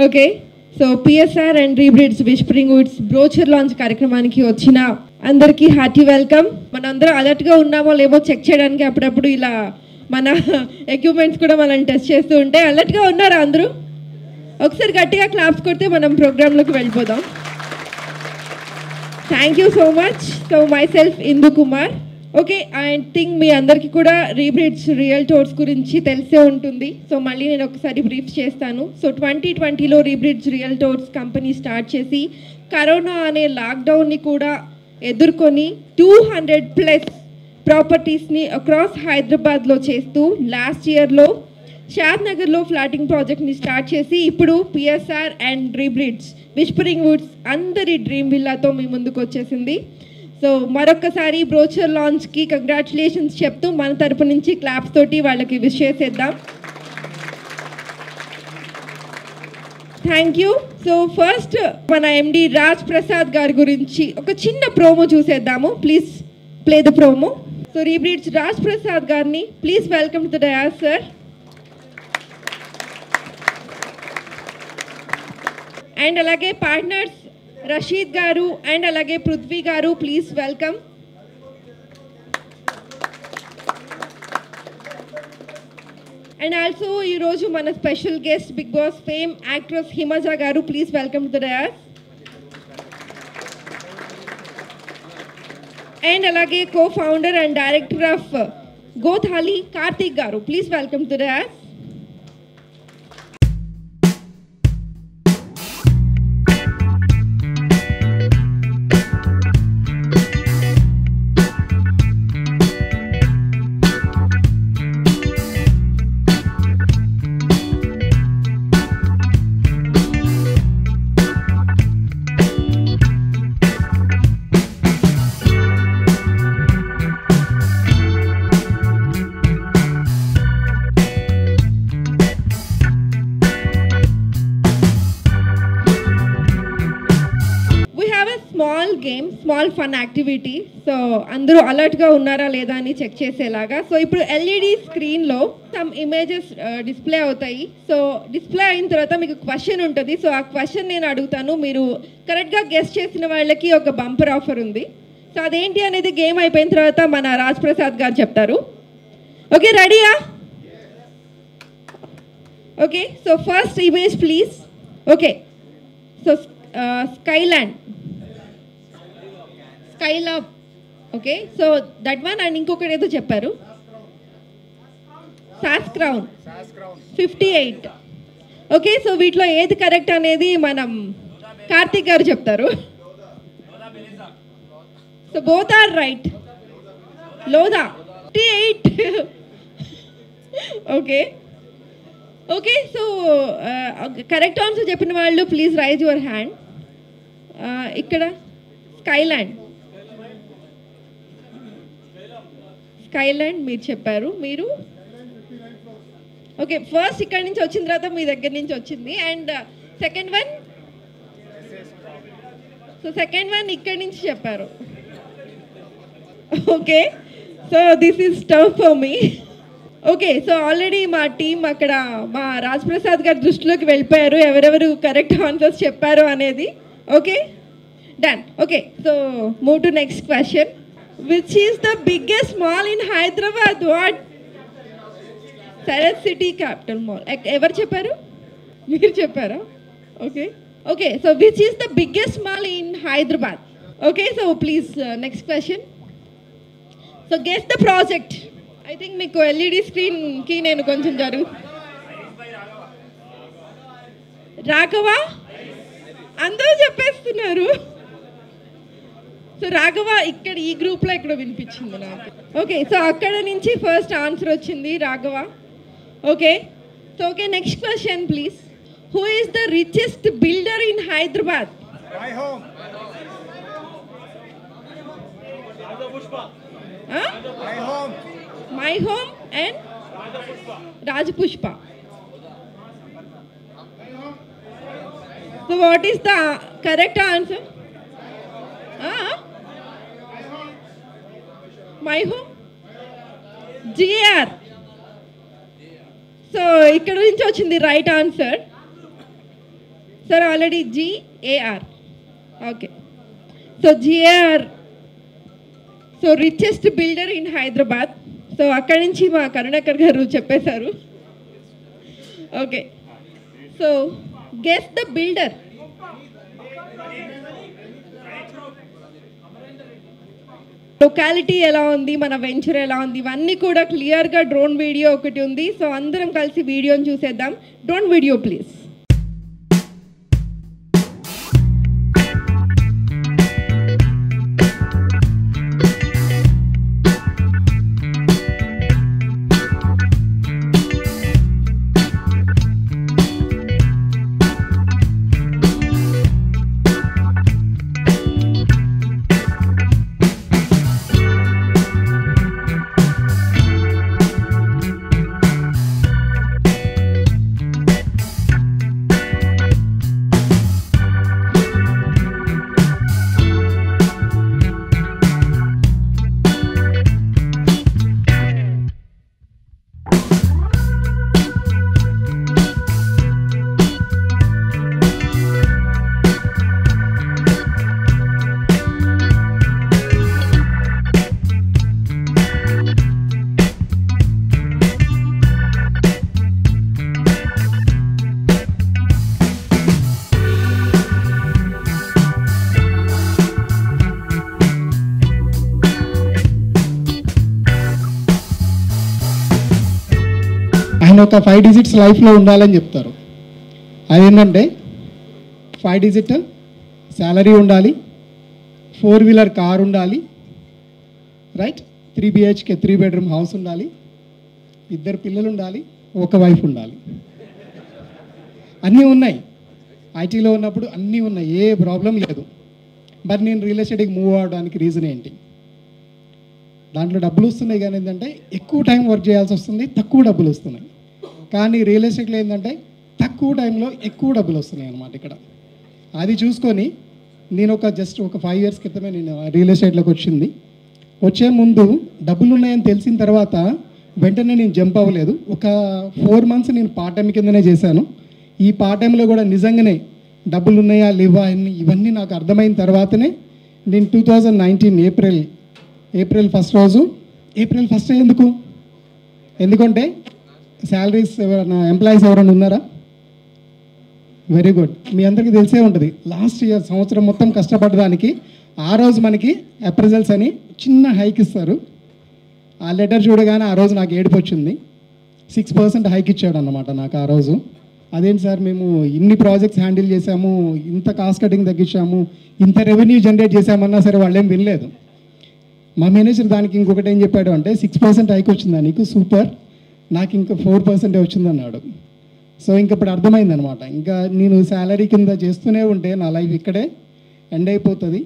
Okay, so PSR and Rebridge Whispering Woods brochure launch కార్యక్రమానికి వచ్చిన అందరికీ హార్టీ వెల్కమ్. మనందరం అలర్ట్గా ఉన్నామో లేమో చెక్ చేయడానికి అప్పుడప్పుడు ఇలా మన ఎక్విప్మెంట్స్ కూడా మనం టెస్ట్ చేస్తూ ఉంటే అలర్ట్గా ఉన్నారా అందరూ? ఒకసారి గట్టిగా క్లాప్స్ కొడితే మనం ప్రోగ్రాంలోకి వెళ్ళిపోదాం. Thank you so much. So myself Indu Kumar. Okay, I think మీ అందరికీ కూడా రీబ్రిడ్స్ రియల్టోర్స్ గురించి తెలిసే ఉంటుంది. సో మళ్ళీ నేను ఒకసారి బ్రీఫ్ చేస్తాను. సో 2020లో రీబ్రిడ్స్ రియల్టోర్స్ కంపెనీ స్టార్ట్ చేసి కరోనా అనే లాక్డౌన్ని కూడా ఎదుర్కొని 200+ ప్రాపర్టీస్ని అక్రాస్ హైదరాబాద్లో చేస్తూ లాస్ట్ ఇయర్లో షాద్ నగర్లో ఫ్లాటింగ్ ప్రాజెక్ట్ని స్టార్ట్ చేసి ఇప్పుడు PSR and Rebridge Whispering Woods అందరి డ్రీమ్ విల్లాతో మీ ముందుకు వచ్చేసింది. సో మరొకసారి బ్రోచర్ లాంచ్కి కంగ్రాచులేషన్స్ చెప్తూ మన తరపు నుంచి క్లాప్స్ తోటి వాళ్ళకి విష్ చేసేద్దాం. Thank you. సో ఫస్ట్ మన ఎండి రాజ్ ప్రసాద్ గారి గురించి ఒక చిన్న ప్రోమో చూసేద్దాము. Please play the promo. So Rebridge Raj Prasad గారిని please welcome to the dais sir. And అలాగే పార్ట్నర్స్ రషీద్ గారు అండ్ అలాగే పృథ్వీ గారు ప్లీజ్ వెల్కమ్. అండ్ ఆల్సో ఈరోజు మన special guest Bigg Boss fame actress Himaja garu please welcome to the dais. And అలాగే co founder and director of Gothali Karthik garu please welcome to the dais. Small fun activity. So అందరూ అలర్ట్గా ఉన్నారా లేదా అని చెక్ చేసేలాగా. So ఇప్పుడు ఎల్ఈడి స్క్రీన్లో సమ్ ఇమేజెస్ డిస్ప్లే అవుతాయి. సో డిస్ప్లే అయిన తర్వాత మీకు క్వశ్చన్ ఉంటుంది. సో ఆ క్వశ్చన్ నేను అడుగుతాను, మీరు కరెక్ట్గా గెస్ట్ చేసిన వాళ్ళకి ఒక బంపర్ ఆఫర్ ఉంది. సో అదేంటి అనేది గేమ్ అయిపోయిన తర్వాత మన రాజ్ ప్రసాద్ గారు చెప్తారు. ఓకే, రెడీయా? Okay, so first image please. Okay, so skyland, Skylab. Okay, so that one. And ఇంకొకటి ఏదో చెప్పారు, సాస్ క్రౌన్ 58. ఓకే, సో వీటిలో ఏది కరెక్ట్ అనేది మనం కార్తిక్ గారు చెప్తారు. So both are right. Lodha 58. Okay okay, so correct answer చెప్పిన వాళ్ళు ప్లీజ్ రైజ్ యువర్ హ్యాండ్. ఇక్కడ స్కైలాండ్, స్కైలాండ్ మీరు చెప్పారు. మీరు ఓకే, ఫస్ట్ ఇక్కడ నుంచి వచ్చిన తర్వాత మీ దగ్గర నుంచి వచ్చింది. And second one, so second one ఇక్కడ నుంచి చెప్పారు. Okay, so this is tough for me. Okay, so already మా టీం అక్కడ మా రాజ్ ప్రసాద్ గారి దృష్టిలోకి వెళ్ళిపోయారు ఎవరెవరు కరెక్ట్ ఆన్సర్స్ చెప్పారు అనేది. Okay, done. Okay, so move to next question. Which is the biggest mall in Hyderabad? What? Sarat City Capital Mall. Ever chepparu? Meer cheppara? Okay. Okay, so which is the biggest mall in Hyderabad? Okay, so please next question. So guess the project. I think meeku LED screen ki nenu koncham jaru. Raghava? Andaru cheppestunnaru. So Raghava ఇక్కడ ఈ గ్రూప్లో ఇక్కడ వినిపించింది నాకు. Okay, so అక్కడ నుంచి first answer వచ్చింది Raghava. Okay, so okay, next question please. Who is the richest builder in Hyderabad? My home. My home and Rajapushpa. So what is the correct answer? My home, GR. So ఇక్కడ నుంచి వచ్చింది right answer. Sir already GAR. Okay, so GAR, so richest builder in Hyderabad. So అక్కడి నుంచి మా కరుణాకర్ గారు చెప్పేశారు. Okay, so guess the builder. Locality ఎలా ఉంది, మన వెంచర్ ఎలా ఉంది, ఇవన్నీ కూడా క్లియర్గా డ్రోన్ వీడియో ఒకటి ఉంది. సో అందరం కలిసి వీడియోని చూసేద్దాం. Drone video please. ఆయన ఒక 5 digits లైఫ్లో ఉండాలని చెప్తారు. అదేంటంటే 5 digit శాలరీ ఉండాలి, 4-wheeler కార్ ఉండాలి, రైట్, 3 BHK 3 bedroom హౌస్ ఉండాలి, 2 పిల్లలు ఉండాలి, 1 వైఫ్ ఉండాలి. అన్నీ ఉన్నాయి. ఐటీలో ఉన్నప్పుడు అన్నీ ఉన్నాయి, ఏ ప్రాబ్లం లేదు. మరి నేను రియల్ ఎస్టేట్కి మూవ్ అవ్వడానికి రీజన్ ఏంటి? దాంట్లో డబ్బులు వస్తున్నాయి, కానీ ఏంటంటే ఎక్కువ టైం వర్క్ చేయాల్సి వస్తుంది, తక్కువ డబ్బులు వస్తున్నాయి. కానీ రియల్ ఎస్టేట్లో ఏంటంటే తక్కువ టైంలో ఎక్కువ డబ్బులు వస్తున్నాయి అన్నమాట. ఇక్కడ అది చూసుకొని నేను జస్ట్ ఒక 5 years క్రితమే నేను రియల్ ఎస్టేట్లోకి వచ్చింది. వచ్చే ముందు డబ్బులు ఉన్నాయని తెలిసిన తర్వాత వెంటనే నేను జంప్ అవ్వలేదు. ఒక 4 months నేను పార్ట్ టైం కిందనే చేశాను. ఈ పార్ట్ టైంలో కూడా నిజంగానే డబ్బులు ఉన్నాయా లేవా అని ఇవన్నీ నాకు అర్థమైన తర్వాతనే నేను 2019 ఏప్రిల్ 1st రోజు, ఏప్రిల్ 1st ఎందుకంటే శాలరీస్ ఎవరైనా ఎంప్లాయీస్ ఎవరైనా ఉన్నారా? Very good. మీ అందరికీ తెలిసే ఉంటుంది, లాస్ట్ ఇయర్ సంవత్సరం మొత్తం కష్టపడడానికి ఆ రోజు మనకి అప్రైజల్స్ అని చిన్న హైక్ ఇస్తారు. ఆ లెటర్ చూడగానే ఆ రోజు నాకు ఏడుపు వచ్చింది. 6% హైక్ ఇచ్చాడు అన్నమాట నాకు ఆ రోజు. అదేంటి సార్, మేము ఇన్ని ప్రాజెక్ట్స్ హ్యాండిల్ చేసాము, ఇంత కాస్ట్ కటింగ్ తగ్గించాము, ఇంత రెవెన్యూ జనరేట్ చేసామన్నా సరే వాళ్ళేం వినలేదు. మా మేనేజర్ దానికి ఇంకొకటి ఏం చెప్పాడు అంటే 6% హైక్ వచ్చిందా నీకు, సూపర్, నాకు ఇంకా 4% వచ్చిందన్నాడు. సో ఇంక ఇప్పుడు అర్థమైందనమాట, ఇంకా నేను శాలరీ కింద చేస్తూనే ఉంటే నా లైఫ్ ఇక్కడే ఎండ్ అయిపోతుంది,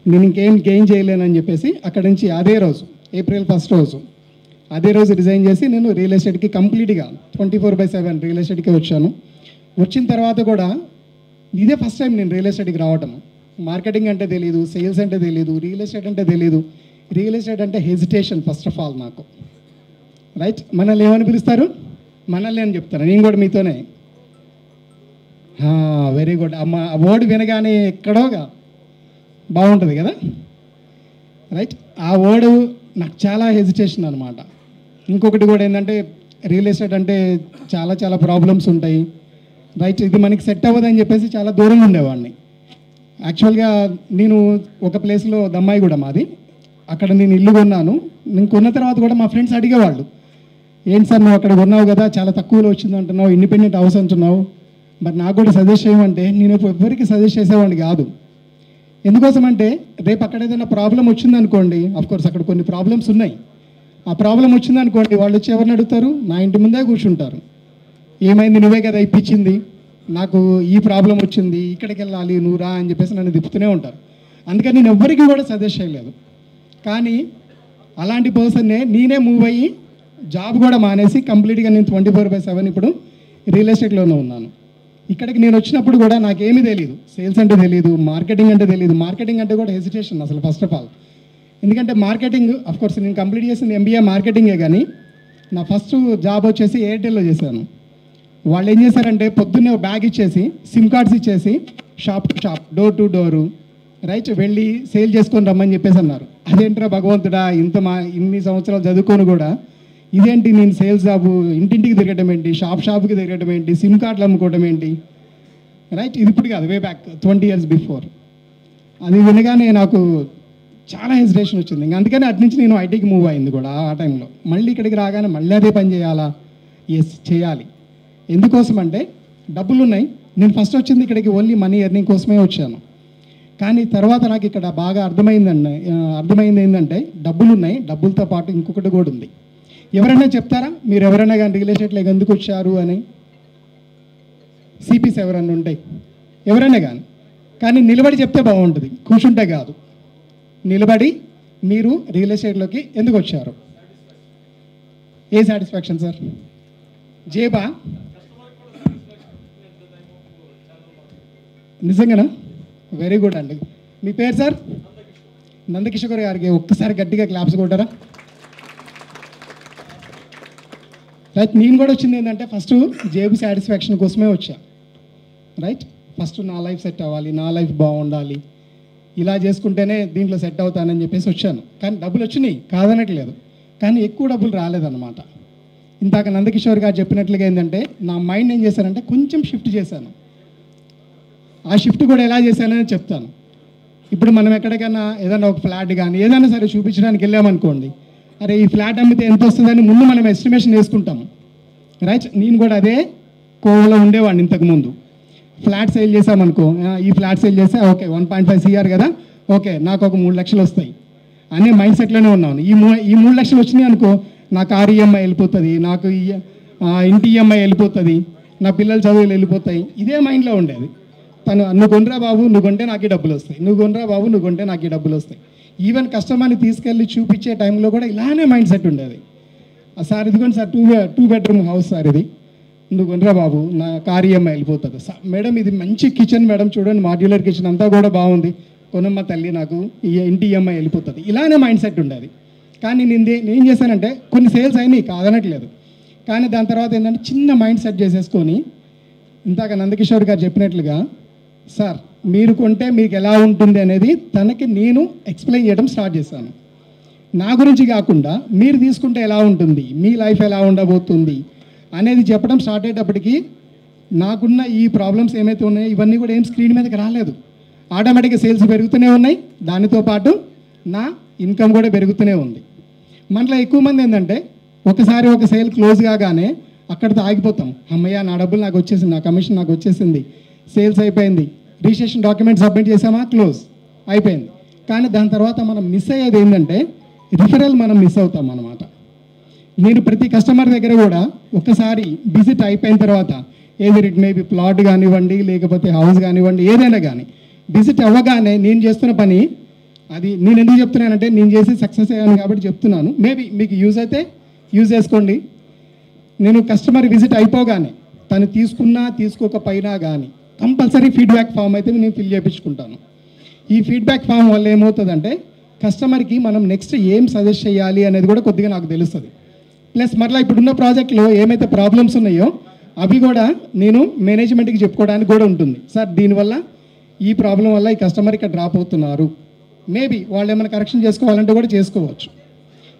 నేను ఇంకేం గెయిన్ చేయలేనని చెప్పేసి అక్కడి నుంచి అదే రోజు ఏప్రిల్ 1st రోజు అదే రోజు రిజైన్ చేసి నేను రియల్ ఎస్టేట్కి కంప్లీట్గా 24/7 రియల్ ఎస్టేట్కి వచ్చాను. వచ్చిన తర్వాత కూడా ఇదే ఫస్ట్ టైం నేను రియల్ ఎస్టేట్కి రావటం. మార్కెటింగ్ అంటే తెలియదు, సేల్స్ అంటే తెలియదు, రియల్ ఎస్టేట్ అంటే తెలియదు. రియల్ ఎస్టేట్ అంటే హెజిటేషన్ ఫస్ట్ ఆఫ్ ఆల్ నాకు, రైట్. మనల్ని ఏమని పిలుస్తారు? మనల్ని అని చెప్తాను నేను కూడా మీతోనే. Very good. అమ్మ, ఆ వర్డ్ వినగానే ఎక్కడోగా బాగుంటుంది కదా, రైట్. ఆ వర్డ్ నాకు చాలా హెజిటేషన్ అనమాట. ఇంకొకటి కూడా ఏంటంటే రియల్ ఎస్టేట్ అంటే చాలా ప్రాబ్లమ్స్ ఉంటాయి, రైట్. ఇది మనకి సెట్ అవ్వదని చెప్పేసి చాలా దూరంగా ఉండేవాడిని. యాక్చువల్గా నేను ఒక ప్లేస్లో దమ్మాయి కూడా మాది, అక్కడ నేను ఇల్లు కొన్నాను. నేను కొన్న తర్వాత కూడా మా ఫ్రెండ్స్ అడిగేవాళ్ళు, ఏంటి సార్ నువ్వు అక్కడ కొన్నావు కదా, చాలా తక్కువలో వచ్చింది అంటున్నావు, ఇండిపెండెంట్ హౌస్ అంటున్నావు, మరి నాకు కూడా సజెస్ట్ చేయమంటే నేను ఎవరికి సజెస్ట్ చేసేవాడిని కాదు. ఎందుకోసం అంటే రేపు అక్కడ ఏదైనా ప్రాబ్లం వచ్చిందనుకోండి, అఫ్కోర్స్ అక్కడ కొన్ని ప్రాబ్లమ్స్ ఉన్నాయి, ఆ ప్రాబ్లం వచ్చిందనుకోండి వాళ్ళు వచ్చి ఎవరిని అడుగుతారు? నా ఇంటి ముందే కూర్చుంటారు, ఏమైంది, నువ్వే కదా ఇప్పించింది, నాకు ఈ ప్రాబ్లం వచ్చింది, ఇక్కడికి వెళ్ళాలి, నువ్వు రా అని చెప్పేసి నన్ను తిప్పుతూనే ఉంటారు. అందుకని నేను ఎవ్వరికి కూడా సజెస్ట్ చేయలేదు. కానీ అలాంటి పర్సన్నే నేనే మూవ్ అయ్యి జాబ్ కూడా మానేసి కంప్లీట్గా నేను 24/7 ఇప్పుడు రియల్ ఎస్టేట్లోనే ఉన్నాను. ఇక్కడికి నేను వచ్చినప్పుడు కూడా నాకేమీ తెలియదు, సేల్స్ అంటే తెలియదు, మార్కెటింగ్ అంటే తెలియదు. మార్కెటింగ్ అంటే కూడా హెసిటేషన్ అసలు ఫస్ట్ ఆఫ్ ఆల్. ఎందుకంటే మార్కెటింగ్ అఫ్కోర్స్ నేను కంప్లీట్ చేసింది MBA మార్కెటింగే, కానీ నా ఫస్ట్ జాబ్ వచ్చేసి ఎయిర్టెల్లో చేశాను. వాళ్ళు ఏం చేశారంటే పొద్దున్నే ఒక బ్యాగ్ ఇచ్చేసి సిమ్ కార్డ్స్ ఇచ్చేసి shop to shop door to door right వెళ్ళి సేల్ చేసుకొని రమ్మని చెప్పేసి అన్నారు. అదేంట్రా భగవంతుడా, ఇన్ని సంవత్సరాలు చదువుకొని కూడా ఇదేంటి, నేను సేల్స్ జాబు ఇంటింటికి తిరగడం ఏంటి, షాప్కి తిరగడం ఏంటి, సిమ్ కార్డులు అమ్ముకోవడం ఏంటి, రైట్? ఇది ఇప్పుడు కాదు, వే బ్యాక్ 20 years బిఫోర్. అది వినగానే నాకు చాలా హెసిటేషన్ వచ్చింది. ఇంక అందుకని అటు నుంచి నేను ఐటీకి మూవ్ అయింది కూడా ఆ టైంలో. మళ్ళీ ఇక్కడికి రాగానే మళ్ళీ అదే పని చేయాలా? ఎస్, చేయాలి. ఎందుకోసం అంటే డబ్బులు ఉన్నాయి. నేను ఫస్ట్ వచ్చింది ఇక్కడికి ఓన్లీ మనీ ఎర్నింగ్ కోసమే వచ్చాను. కానీ తర్వాత నాకు ఇక్కడ బాగా అర్థమైంది ఏంటంటే డబ్బులు ఉన్నాయి, డబ్బులతో పాటు ఇంకొకటి కూడా ఉంది. ఎవరైనా చెప్తారా మీరు ఎవరైనా కానీ రియల్ ఎస్టేట్లోకి ఎందుకు వచ్చారు అని? సిపిస్ ఎవరన్నా ఉంటాయి, ఎవరైనా కానీ నిలబడి చెప్తే బాగుంటుంది, కూర్చుంటే కాదు. నిలబడి మీరు రియల్ ఎస్టేట్లోకి ఎందుకు వచ్చారు? ఏ సాటిస్ఫాక్షన్ సార్? జేబా? నిజంగానా? వెరీ గుడ్ అండి. మీ పేరు సార్? నందకిషోర్ గారికి ఒక్కసారి గట్టిగా క్లాప్స్ కొట్టారా? రైట్. నేను కూడా వచ్చింది ఏంటంటే ఫస్ట్ జేబు సాటిస్ఫాక్షన్ కోసమే వచ్చా. రైట్. ఫస్ట్ నా లైఫ్ సెట్ అవ్వాలి, నా లైఫ్ బాగుండాలి, ఇలా చేసుకుంటేనే దీంట్లో సెట్ అవుతానని చెప్పేసి వచ్చాను. కానీ డబ్బులు వచ్చినాయి, కాదనట్లేదు, కానీ ఎక్కువ డబ్బులు రాలేదన్నమాట. ఇందాక నందకిషోర్ గారు చెప్పినట్లుగా ఏంటంటే నా మైండ్ ఏం చేశానంటే కొంచెం షిఫ్ట్ చేశాను. ఆ షిఫ్ట్ కూడా ఎలా చేశానని చెప్తాను. ఇప్పుడు మనం ఎక్కడికైనా ఏదైనా ఒక ఫ్లాట్ కానీ ఏదైనా సరే చూపించడానికి వెళ్ళామనుకోండి, అరే ఈ ఫ్లాట్ అమ్మితే ఎంత వస్తుందని ముందు మనం ఎస్టిమేషన్ వేసుకుంటాము. రైట్. నేను కూడా అదే కోవలో ఉండేవాడిని ఇంతకుముందు. ఫ్లాట్ సేల్ చేసామనుకో, ఈ ఫ్లాట్ సేల్ చేస్తే ఓకే 1.5 CR కదా, ఓకే నాకు ఒక 3 లక్షలు వస్తాయి అనే మైండ్ సెట్లోనే ఉన్నాను. ఈ 3 లక్షలు వచ్చినాయి అనుకో, నా కారు ఈఎంఐ వెళ్ళిపోతుంది, నాకు ఇంటి ఈఎంఐ వెళ్ళిపోతుంది, నా పిల్లల చదువులు వెళ్ళిపోతాయి. ఇదే మైండ్లో ఉండేది. నువ్వు కొనరా బాబు, నువ్వు కొంటే నాకు డబ్బులు వస్తాయి, నువ్వు కొనరా బాబు, నువ్వు కొంటే నాకు డబ్బులు వస్తాయి. ఈవెన్ కస్టమర్ని తీసుకెళ్ళి చూపించే టైంలో కూడా ఇలానే మైండ్ సెట్ ఉండేది. సార్ ఇదిగోండి సార్, 2 bedroom హౌస్ సార్ ఇది, నువ్వు కొనరా బాబు, నా కార్ ఈఎంఐ వెళ్ళిపోతుంది. మేడం ఇది మంచి కిచెన్ మేడం, చూడండి మాడ్యులర్ కిచెన్ అంతా కూడా బాగుంది, కొనమ్మ తల్లి, నాకు ఇంటి ఈఎంఐ వెళ్ళిపోతుంది. ఇలానే మైండ్ సెట్ ఉండేది. కానీ నేను ఏం చేశానంటే కొన్ని సేల్స్ అయినాయి, కాదనట్లేదు, కానీ దాని తర్వాత ఏంటంటే చిన్న మైండ్ సెట్ చేసేసుకొని ఇందాక నందకిషోర్ గారు చెప్పినట్లుగా సార్ మీరు కొంటే మీకు ఎలా ఉంటుంది అనేది తనకి నేను ఎక్స్ప్లెయిన్ చేయడం స్టార్ట్ చేశాను. నా గురించి కాకుండా మీరు తీసుకుంటే ఎలా ఉంటుంది, మీ లైఫ్ ఎలా ఉండబోతుంది అనేది చెప్పడం స్టార్ట్ అయ్యేటప్పటికి నాకున్న ఈ ప్రాబ్లమ్స్ ఏమైతే ఉన్నాయో ఇవన్నీ కూడా ఏం స్క్రీన్ మీదకి రాలేదు. ఆటోమేటిక్గా సేల్స్ పెరుగుతూనే ఉన్నాయి, దానితో పాటు నా ఇన్కమ్ కూడా పెరుగుతూనే ఉంది. మనలో ఎక్కువ మంది ఏంటంటే ఒకసారి ఒక సేల్ క్లోజ్ కాగానే అక్కడితో ఆగిపోతాం. అమ్మయ్య నా డబ్బులు నాకు వచ్చేసింది, నా కమిషన్ నాకు వచ్చేసింది, సేల్స్ అయిపోయింది, రిజిస్ట్రేషన్ డాక్యుమెంట్ సబ్మిట్ చేసామా, క్లోజ్ అయిపోయింది. కానీ దాని తర్వాత మనం మిస్ అయ్యేది ఏంటంటే రిఫరల్ మనం మిస్ అవుతాం అన్నమాట. నేను ప్రతి కస్టమర్ దగ్గర కూడా ఒకసారి విజిట్ అయిపోయిన తర్వాత ఏదర్ ఇట్ మేబీ ప్లాట్ కానివ్వండి, లేకపోతే హౌస్ కానివ్వండి, ఏదైనా కానీ విజిట్ అవ్వగానే నేను చేస్తున్న పని అది నేను ఎందుకు చెప్తున్నానంటే నేను చేసి సక్సెస్ అయ్యాను కాబట్టి చెప్తున్నాను. మేబీ మీకు యూజ్ అయితే యూజ్ చేసుకోండి. నేను కస్టమర్ విజిట్ అయిపోగానే తను తీసుకున్నా తీసుకోకపోయినా కానీ కంపల్సరీ ఫీడ్బ్యాక్ ఫామ్ అయితే నేను ఫిల్ చేయించుకుంటాను. ఈ ఫీడ్బ్యాక్ ఫామ్ వల్ల ఏమవుతుందంటే కస్టమర్కి మనం నెక్స్ట్ ఏం సజెస్ట్ చేయాలి అనేది కూడా కొద్దిగా నాకు తెలుస్తుంది. ప్లస్ మరలా ఇప్పుడున్న ప్రాజెక్ట్లో ఏమైతే ప్రాబ్లమ్స్ ఉన్నాయో అవి కూడా నేను మేనేజ్మెంట్కి చెప్పుకోవడానికి కూడా ఉంటుంది. సార్ దీనివల్ల ఈ ప్రాబ్లం వల్ల ఈ కస్టమర్ ఇక్కడ డ్రాప్ అవుతున్నారు, మేబీ వాళ్ళు ఏమైనా కరెక్షన్ చేసుకోవాలంటే కూడా చేసుకోవచ్చు.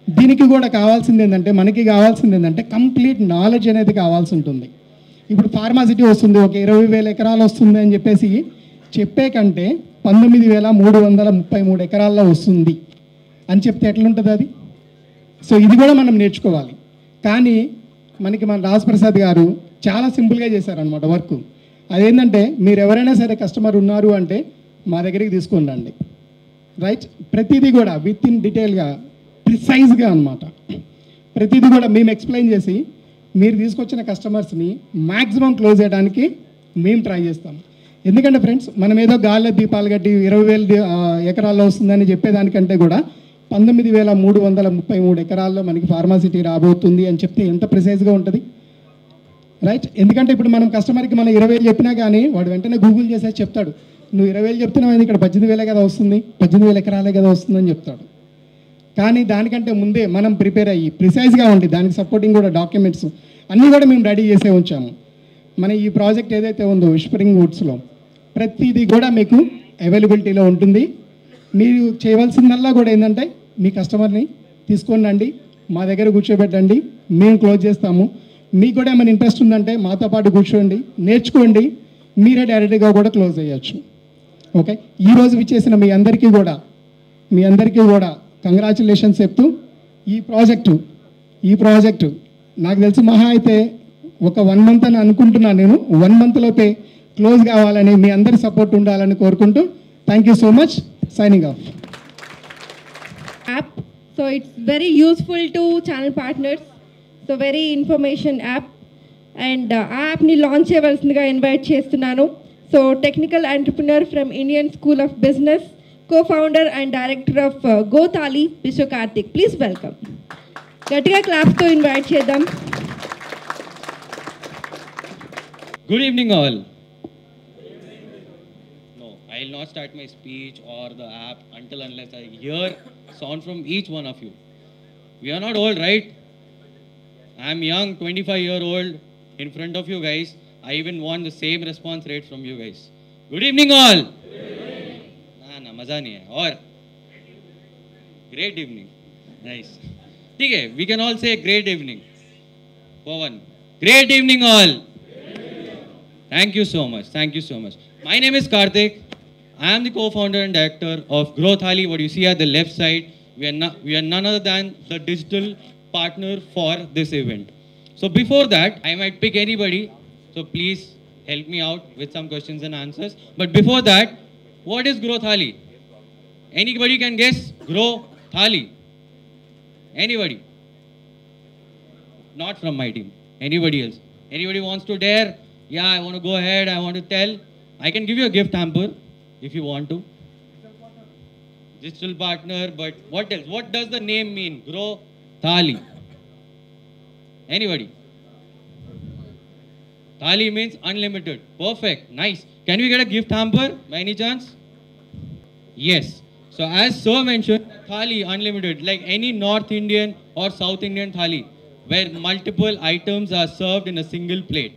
దీనికి కూడా కావాల్సింది ఏంటంటే మనకి కావాల్సింది ఏంటంటే కంప్లీట్ నాలెడ్జ్ అనేది కావాల్సి ఉంటుంది. ఇప్పుడు ఫార్మాసిటీ వస్తుంది, ఒక 20,000 ఎకరాలు వస్తుంది అని చెప్పేసి చెప్పే కంటే 19,333 ఎకరాల్లో వస్తుంది అని చెప్తే ఎట్లుంటుంది అది? సో ఇది కూడా మనం నేర్చుకోవాలి. కానీ మనకి మన రాజప్రసాద్ గారు చాలా సింపుల్గా చేశారనమాట వర్క్. అదేంటంటే మీరు ఎవరైనా సరే కస్టమర్ ఉన్నారు అంటే మా దగ్గరికి తీసుకొని రండి. రైట్. ప్రతిదీ కూడా విత్ ఇన్ డీటెయిల్గా ప్రిసైజ్గా అనమాట ప్రతిదీ కూడా మేము ఎక్స్ప్లెయిన్ చేసి మీరు తీసుకొచ్చిన కస్టమర్స్ని మ్యాక్సిమం క్లోజ్ చేయడానికి మేము ట్రై చేస్తాం. ఎందుకంటే ఫ్రెండ్స్ మనం ఏదో గాల్లో దీపాలు కట్టి 20,000 ఎకరాల్లో వస్తుందని చెప్పేదానికంటే కూడా 19,333 ఎకరాల్లో మనకి ఫార్మాసిటీ రాబోతుంది అని చెప్తే ఎంత ప్రిసైజ్గా ఉంటుంది. రైట్. ఎందుకంటే ఇప్పుడు మనం కస్టమర్కి మనం 20,000 చెప్పినా కానీ వాడు వెంటనే గూగుల్ చేసేసి చెప్తాడు, నువ్వు 20,000 చెప్తున్నావు, ఇక్కడ 18,000 కదా వస్తుంది, 18,000 ఎకరాలే కదా వస్తుందని చెప్తాడు. కానీ దానికంటే ముందే మనం ప్రిపేర్ అయ్యి ప్రిసైజ్గా ఉండి దానికి సపోర్టింగ్ కూడా డాక్యుమెంట్స్ అన్నీ కూడా మేము రెడీ చేసే ఉంచాము. మన ఈ ప్రాజెక్ట్ ఏదైతే ఉందో విస్పరింగ్ వుడ్స్లో ప్రతిదీ కూడా మీకు అవైలబిలిటీలో ఉంటుంది. మీరు చేయవలసిందల్లా కూడా ఏంటంటే మీ కస్టమర్ని తీసుకొని రండి, మా దగ్గర కూర్చోబెట్టండి, మేము క్లోజ్ చేస్తాము. మీకు కూడా ఏమైనా ఇంట్రెస్ట్ ఉందంటే మాతో పాటు కూర్చోండి, నేర్చుకోండి, మీరే డైరెక్ట్గా కూడా క్లోజ్ చేయొచ్చు. ఓకే, ఈరోజు విచ్చేసిన మీ అందరికీ కూడా కంగ్రాచులేషన్స్ చెప్తూ ఈ ప్రాజెక్టు నాకు తెలిసి మహా అయితే ఒక 1 month అని అనుకుంటున్నాను. నేను 1 month లోపే క్లోజ్ కావాలని మీ అందరి సపోర్ట్ ఉండాలని కోరుకుంటూ thank you so much. Signing off. App. So it's very useful to channel partners. So very information app. And ఆ యాప్ని లాంచ్ చేయవలసిందిగా ఇన్వైట్ చేస్తున్నాను. So technical entrepreneur from Indian school of business, co-founder and director of GoThali, Mr. Karthik. Please welcome. గట్టిగా క్లాప్స్తో invite చేద్దాం. Good evening all. No, I will not start my speech or the app unless I hear sound from each one of you. We are not old, right? I am young, 25-year-old in front of you guys. I even want the same response rate from you guys. Good evening all. ना मज़ा नहीं है. और great evening. Nice. ठीक है, we can all say great evening. For one. Great evening all. Thank you so much. Thank you so much. My name is Karthik. I am the co-founder and director of GrowthHali. What you see at the left side, we are none other than the digital partner for this event. So before that, I might pick anybody. So please help me out with some questions and answers. But before that, what is GrowthHali? Anybody can guess? GrowthHali. Anybody? Not from my team. Anybody else? Anybody wants to dare? Yeah, I want to go ahead. I want to tell. I can give you a gift hamper if you want to. Digital partner, but what else? What does the name mean? GrowthHali. Anybody? Thali means unlimited. Perfect. Nice. Can we get a gift hamper by any chance? Yes. So as Sir mentioned, Thali unlimited, like any North Indian or South Indian Thali, where multiple items are served in a single plate.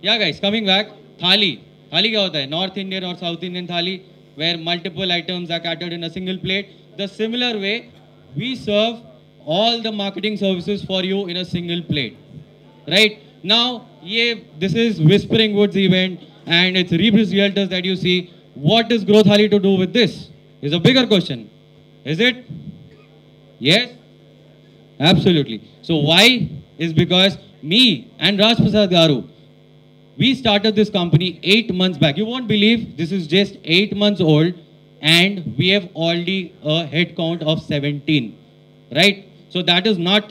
Yeah guys, coming back, Thali. Thali क्या होता है? North Indian or South Indian Thali, where multiple items are catered in a single plate. The similar way, we serve all the marketing services for you in a single plate. Right? Now, this is Whispering Woods event and it's Rebris Realtors that you see. What is GrowthHali to do with this? Is a bigger question. Is it? Yes? Absolutely. So why? Is because me and Raj Prasad Garu, we started this company 8 months back. You won't believe this is just 8 months old and we have already a head count of 17, right? So that is not,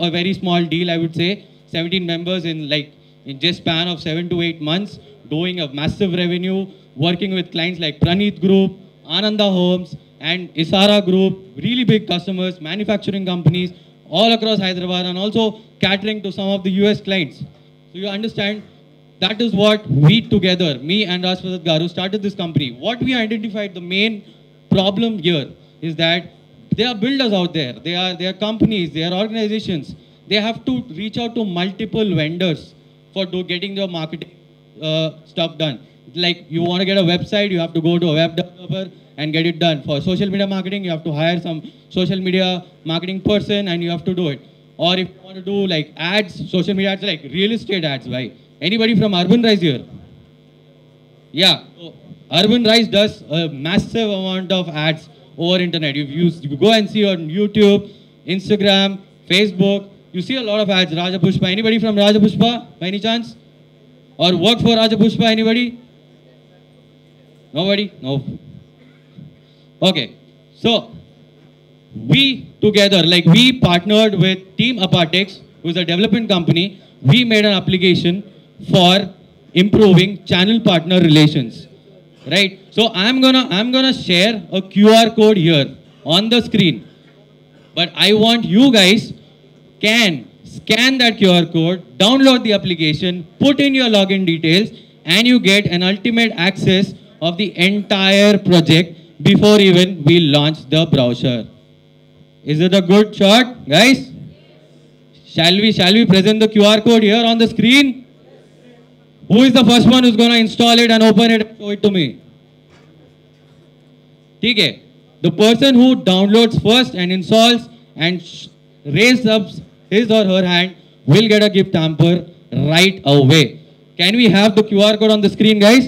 a very small deal, I would say. 17 members in just span of 7 to 8 months, doing a massive revenue, working with clients like Praneeth Group, Ananda Homes and Isara Group, really big customers, manufacturing companies all across Hyderabad and also catering to some of the US clients. So you understand, that is what we together, me and Raj Prasad Garu, started this company. What we identified, the main problem here is that there are builders out there, they are companies, they are organizations. They have to reach out to multiple vendors for getting their marketing stuff done. Like you want to get a website, you have to go to a web developer and get it done. For social media marketing, you have to hire some social media marketing person and you have to do it. Or if you want to do like ads, social media ads, like real estate ads, right? Anybody from Urban Rise here? Yeah, so Urban Rise does a massive amount of ads over internet. You go and see on YouTube, Instagram, Facebook, you see a lot of ads. Raja Pushpa. Anybody from Raja Pushpa by any chance? Or work for Raja Pushpa? Anybody? Nobody? No. Okay. So we together, we partnered with Team Apartex, who is a development company. We made an application for improving channel partner relations, right? So I'm gonna share a QR code here on the screen, but I want you guys can scan that QR code, download the application, put in your login details and you get an ultimate access of the entire project before even we launch the brochure. Is it a good shot, guys? Shall we present the QR code here on the screen? Who is the first one who's going to install it and open it and show it to me? Okay. The person who downloads first and installs and raises up his or her hand will get a gift hamper right away. Can we have the QR code on the screen, guys?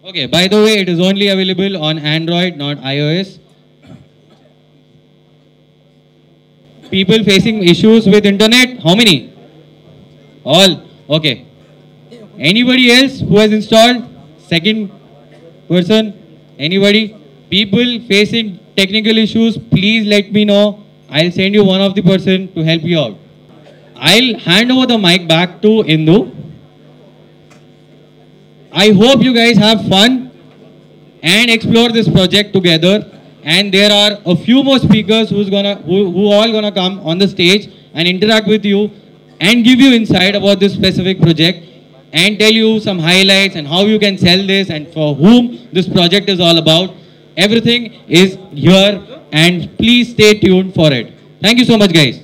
Okay, by the way, it is only available on Android, not iOS. People facing issues with internet, how many? All. Okay. Anybody else who has installed? Second person? Anybody? People facing technical issues, please let me know. I'll send you one of the person to help you out. I'll hand over the mic back to Indu. I hope you guys have fun and explore this project together. And there are a few more speakers who all gonna come on the stage and interact with you and give you insight about this specific project and tell you some highlights and how you can sell this and for whom this project is all about. Everything is here and please stay tuned for it. Thank you so much, guys.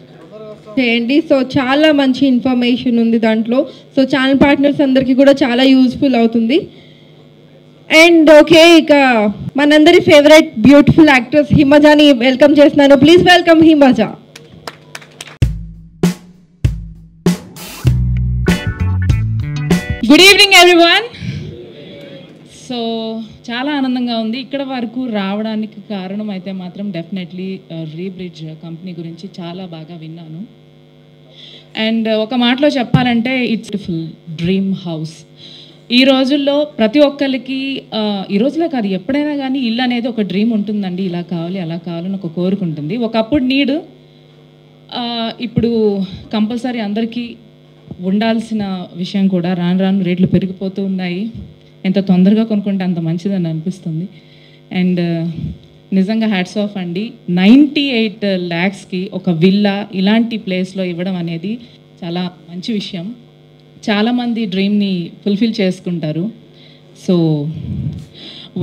చేయండి. So చాలా మంచి information ఉంది దాంట్లో. So channel partners అందరికీ కూడా చాలా useful అవుతుంది. And okay, ఇక మనందరి ఫేవరెట్ బ్యూటిఫుల్ యాక్ట్రెస్ హిమజాని వెల్కమ్ చేస్తున్నాను. Please welcome Himaja. Good evening everyone. So చాలా ఆనందంగా ఉంది. ఇక్కడ వరకు రావడానికి కారణం అయితే మాత్రం డెఫినెట్లీ రీబ్రిడ్జ్ కంపెనీ గురించి చాలా బాగా విన్నాను. అండ్ ఒక మాటలో చెప్పాలంటే ఇట్స్ ఫుల్ డ్రీమ్ హౌస్. ఈ రోజుల్లో ప్రతి ఒక్కరికి, ఈ రోజులో కాదు ఎప్పుడైనా కానీ ఇల్లు అనేది ఒక డ్రీమ్ ఉంటుందండి. ఇలా కావాలి అలా కావాలని ఒక కోరిక ఉంటుంది. ఒకప్పుడు నీడ్, ఇప్పుడు కంపల్సరీ అందరికీ ఉండాల్సిన విషయం కూడా. రాను రాను రేట్లు పెరిగిపోతూ ఉన్నాయి. ఎంత తొందరగా కొనుక్కుంటే అంత మంచిదని అనిపిస్తుంది. అండ్ నిజంగా హ్యాట్స్ ఆఫ్ అండి. 98 lakhsకి ఒక విల్లా ఇలాంటి ప్లేస్లో ఇవ్వడం అనేది చాలా మంచి విషయం. చాలామంది డ్రీమ్ని ఫుల్ఫిల్ చేసుకుంటారు. సో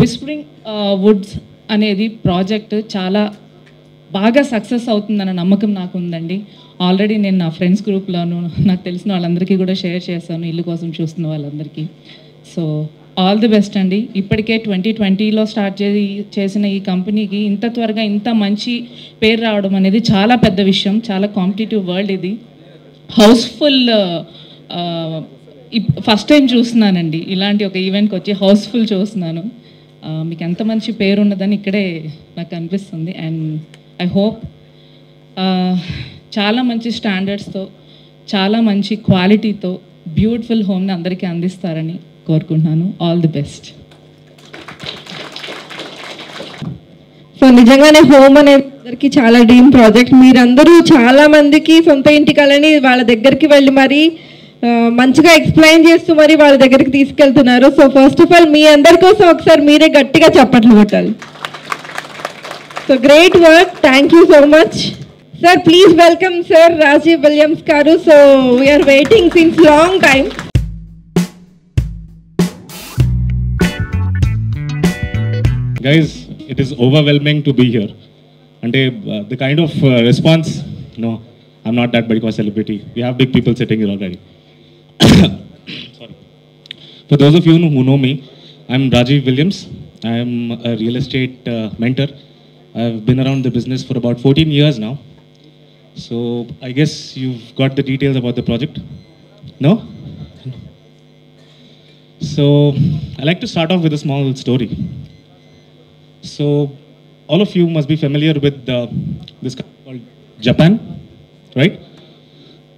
విస్పరింగ్ వుడ్స్ అనేది ప్రాజెక్ట్ చాలా బాగా సక్సెస్ అవుతుందన్న నమ్మకం నాకు ఉందండి. ఆల్రెడీ నేను నా ఫ్రెండ్స్ గ్రూప్లోను నాకు తెలిసిన వాళ్ళందరికీ కూడా షేర్ చేశాను, ఇల్లు కోసం చూస్తున్న వాళ్ళందరికీ. సో ఆల్ ది బెస్ట్ అండి. ఇప్పటికే 2020లో స్టార్ట్ చేసిన ఈ కంపెనీకి ఇంత త్వరగా ఇంత మంచి పేరు రావడం అనేది చాలా పెద్ద విషయం. చాలా కాంపిటేటివ్ వరల్డ్ ఇది. హౌస్ఫుల్ ఫస్ట్ టైం చూస్తున్నానండి ఇలాంటి ఒక ఈవెంట్కి వచ్చి హౌస్ఫుల్ చూస్తున్నాను. మీకు ఎంత మంచి పేరు ఉన్నదని ఇక్కడే నాకు అనిపిస్తుంది. అండ్ ఐ హోప్ చాలా మంచి స్టాండర్డ్స్తో, చాలా మంచి క్వాలిటీతో బ్యూటిఫుల్ హోమ్ని అందరికీ అందిస్తారని కోరుకుంటున్నాను. All the best. సో నిజంగానే హోమ్ అనేది అందరికీ చాలా డ్రీమ్ ప్రాజెక్ట్. మీరందరూ చాలా మందికి సొంత ఇంటికలని వాళ్ళ దగ్గరికి వెళ్ళి మరి మంచిగా ఎక్స్ప్లెయిన్ చేస్తూ మరి వాళ్ళ దగ్గరికి తీసుకెళ్తున్నారు. సో ఫస్ట్ ఆఫ్ ఆల్ మీ అందరి కోసం ఒకసారి మీరే గట్టిగా చప్పట్లు కొట్టాలి. So great work. Thank you so much sir. Please welcome sir Rajiv Williams garu. So we are waiting since long time. Guys, it is overwhelming to be here. And the kind of response, no, I'm not that big of a celebrity. We have big people sitting here already. Sorry. For those of you who know me, I'm Rajiv Williams. I'm a real estate mentor. I've been around the business for about 14 years now. So I guess you've got the details about the project. No? So I like to start off with a small story. So all of you must be familiar with this country called Japan, right?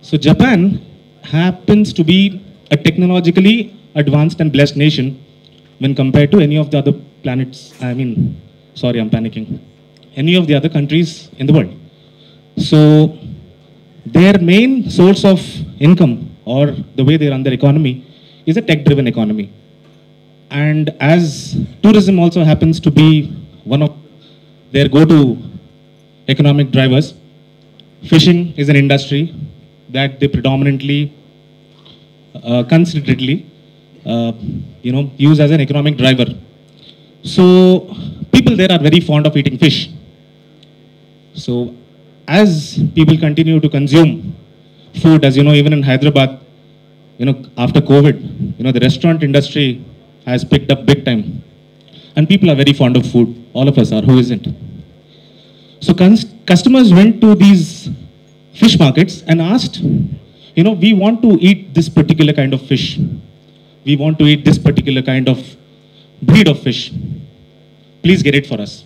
So Japan happens to be a technologically advanced and blessed nation when compared to any of the other planets. Sorry, I'm panicking. Any of the other countries in the world. So their main source of income or the way they run their economy is a tech-driven economy. And as tourism also happens to be one of their go-to economic drivers, fishing is an industry, that they predominantly, considerately, use as an economic driver. So people there are very fond of eating fish. So as people continue to consume food, as you know, even in Hyderabad, after COVID, the restaurant industry has picked up big time. And people are very fond of food. All of us are, who isn't? So customers went to these fish markets and asked, we want to eat this particular kind of fish. We want to eat this particular kind of breed of fish. Please get it for us.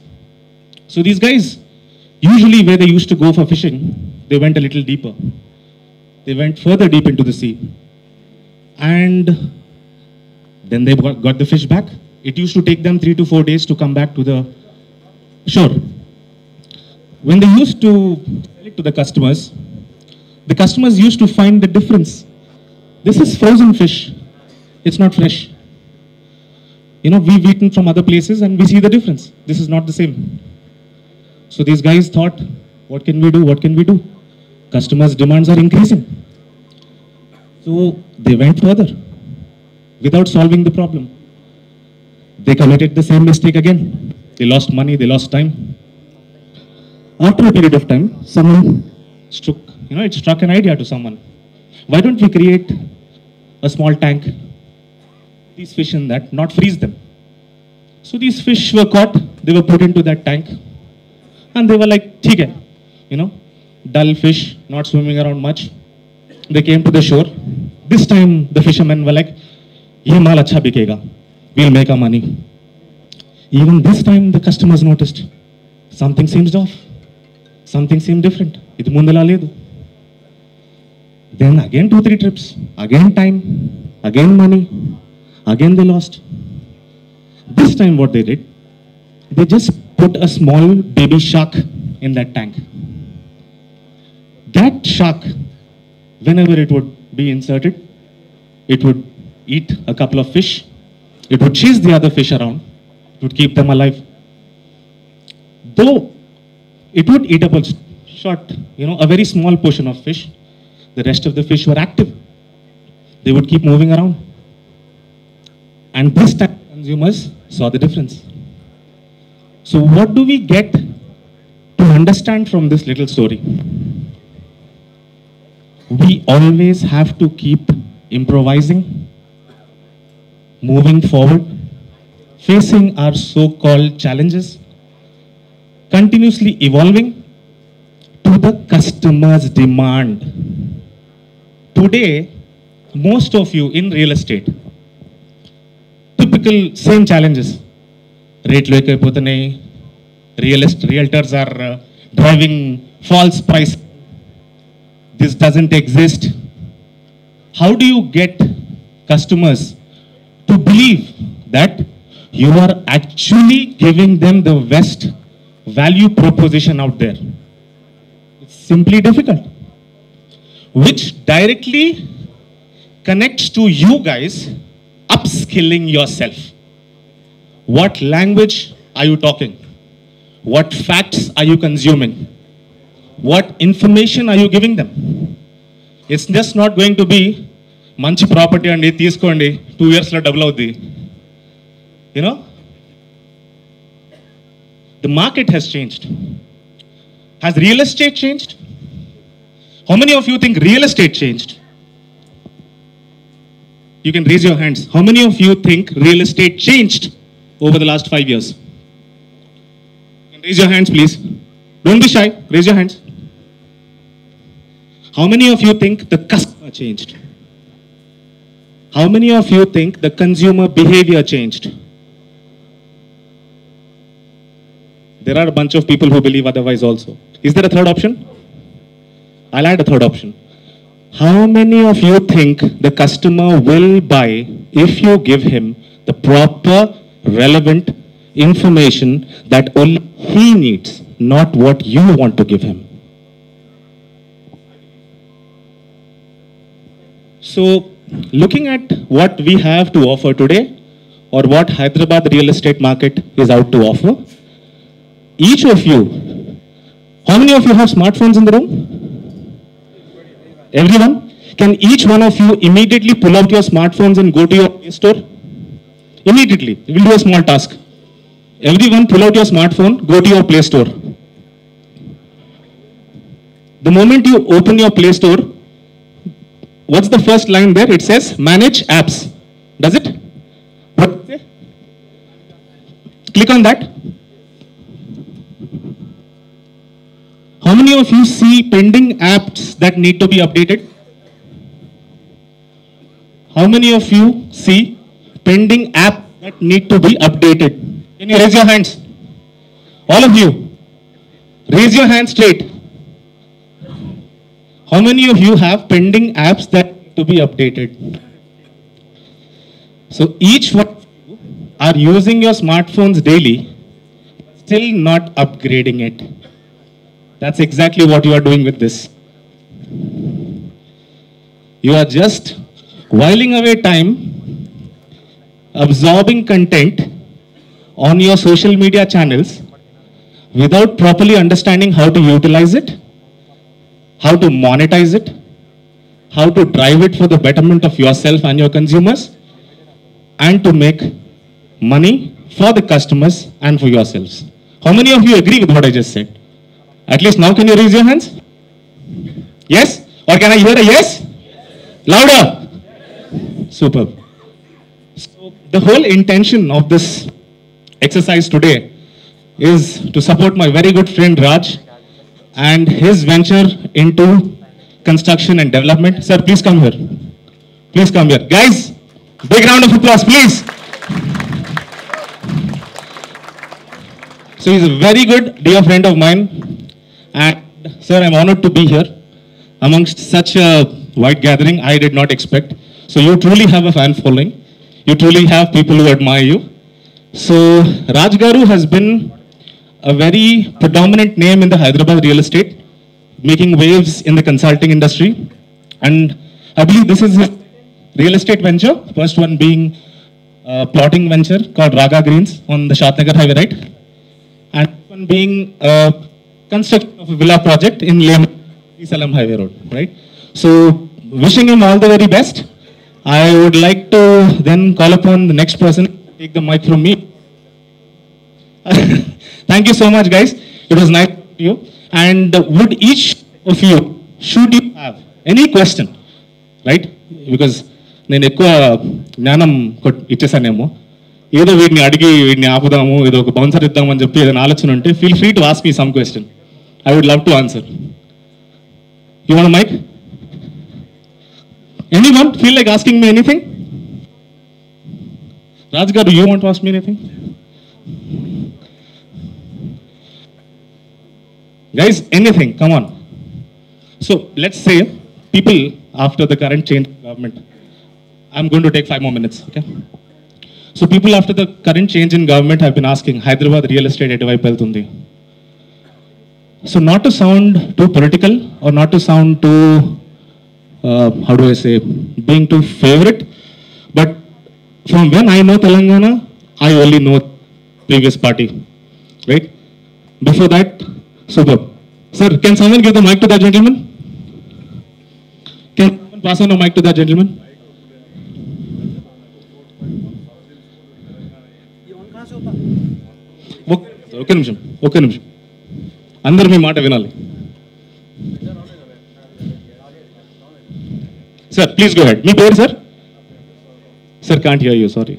So these guys, usually where they used to go for fishing, they went a little deeper. They went further deep into the sea. And then they got the fish back. It used to take them 3 to 4 days to come back to the shore. When they used to sell it to the customers used to find the difference. This is frozen fish. It's not fresh. We've eaten from other places and we see the difference. This is not the same. So these guys thought, what can we do? What can we do? Customers' demands are increasing. So they went further without solving the problem. They committed the same mistake again. They lost money, they lost time. After a period of time, someone struck an idea to someone. Why don't we create a small tank, these fish in that, not freeze them? So these fish were caught, they were put into that tank, and they were like, "Theek hai," dull fish, not swimming around much. They came to the shore. This time the fishermen were like, "Ye maal acha bikega. We'll make our money." Even this time the customers noticed something seems off. Something seemed different. Idu mundala ledu. Then again 2-3 trips, again time, again money, again they lost. This time what they did, they just put a small baby shark in that tank. That shark, whenever it would be inserted, it would eat a couple of fish, it would chase the other fish around, it would keep them alive. Though it would eat up a a very small portion of fish, the rest of the fish were active. They would keep moving around. And this time consumers saw the difference. So what do we get to understand from this little story? We always have to keep improvising, moving forward, facing our so-called challenges, continuously evolving to the customer's demand. Today, most of you in real estate, typical same challenges. Rate low ekayipothunayi, realtors are driving false price. This doesn't exist. How do you get customers to believe that you are actually giving them the best value proposition out there? It's simply difficult. Which directly connects to you guys upskilling yourself. What language are you talking? What facts are you consuming? What information are you giving them? It's just not going to be manchi property andi teeskondi 2 years lo double avuddi. The market has changed. Has real estate changed? How many of you think real estate changed? You can raise your hands. How many of you think real estate changed over the last 5 years? You can raise your hands, please. Don't be shy. Raise your hands. How many of you think the customer changed? How many of you think the consumer behavior changed? There are a bunch of people who believe otherwise also. Is there a third option? I'll add a third option. How many of you think the customer will buy if you give him the proper, relevant information that only he needs, not what you want to give him? So, looking at what we have to offer today, or what Hyderabad real estate market is out to offer, each of you, how many of you have smartphones in the room? Everyone, can each one of you immediately pull out your smartphones and go to your Play Store? Immediately. We'll do a small task. Everyone, pull out your smartphone, go to your Play Store. The moment you open your Play Store, what's the first line there? It says manage apps. Does it? What? Click on that. How many of you see pending apps that need to be updated? How many of you see pending apps that need to be updated? Can you raise your hands? All of you. Raise your hands straight. How many of you have pending apps that need to be updated? So each one of you are using your smartphones daily, still not upgrading it. That's exactly what you are doing with this. You are just whiling away time, absorbing content on your social media channels without properly understanding how to utilize it, how to monetize it, how to drive it for the betterment of yourself and your consumers, and to make money for the customers and for yourselves. How many of you agree with what I just said? At least now can you raise your hands? Yes? Or can I hear a yes? Louder. Superb. So the whole intention of this exercise today is to support my very good friend Raj and his venture into construction and development. Sir, please come here. Please come here. Guys, big round of applause, please. So he's a very good dear friend of mine. And sir, I'm honored to be here amongst such a wide gathering. I did not expect. So you truly have a fan following. You truly have people who admire you. So Raj Garu has been a very predominant name in the Hyderabad real estate, making waves in the consulting industry. And I believe this is his real estate venture. First one being a plotting venture called Raga Greens on the Shatnagar Highway, right? And one being a construction of a villa project in Lehman, Salam Highway Road, right? So wishing him all the very best. I would like to then call upon the next person to take the mic from me. Thank you so much, guys. It was nice to you. And would each of you, should you have any question, right? Because నేను ఎక్కువ జ్ఞానం ఇచ్చేసానేమో, ఏదో వీడిని అడిగి వీడిని ఆపుదాము, ఏదో ఒక bouncer ఇద్దామని చెప్పి ఏదైనా ఆలోచన ఉంటే feel free to ask me some question. I would love to answer. You want a mic? Anyone feel like asking me anything? Raj Garu, do you want to ask me anything? Guys, anything, come on. So let's say people after the current change in government, I'm going to take 5 more minutes, okay? So people after the current change in government have been asking, Hyderabad real estate ఎటువైపు వెళ్తుంది? So not to sound too political or not to sound too, how do I say, being too favorite, but from when I know Telangana, I only know previous party, right? Before that, superb. Sir, can someone give the mic to that gentleman? Can someone pass on a mic to that gentleman? ఒక్క నిమిషం అందరూ మీ మాట వినాలి. Sir please go ahead. మీ పేరు sir? Sir can't hear you, sorry.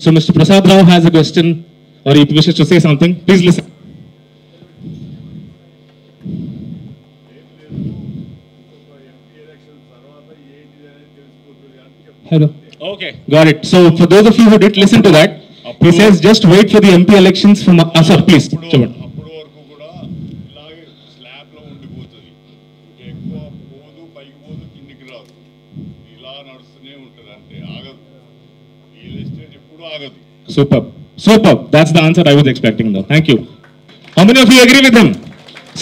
So mister Prasad Rao has a question or he wishes to say something. Please listen. Hello. Okay, got it. So for those of you who didn't listen to that, he says just wait for the MP elections from sir, please. Chavan. అప్పుడు వరకు కూడా ఇలాగే slab లో ఉండిపోతుంది. ఎక్కువ పోదు, పైకి పోదు, కిందికి రాదు. ఇలా నడుస్తూనే ఉంటుంది, అంటే ఆగదు. రియల్ ఎస్టేట్ ఎప్పుడు ఆగదు. Superb. Superb. That's the answer I was expecting though. Thank you. How many of you agree with him?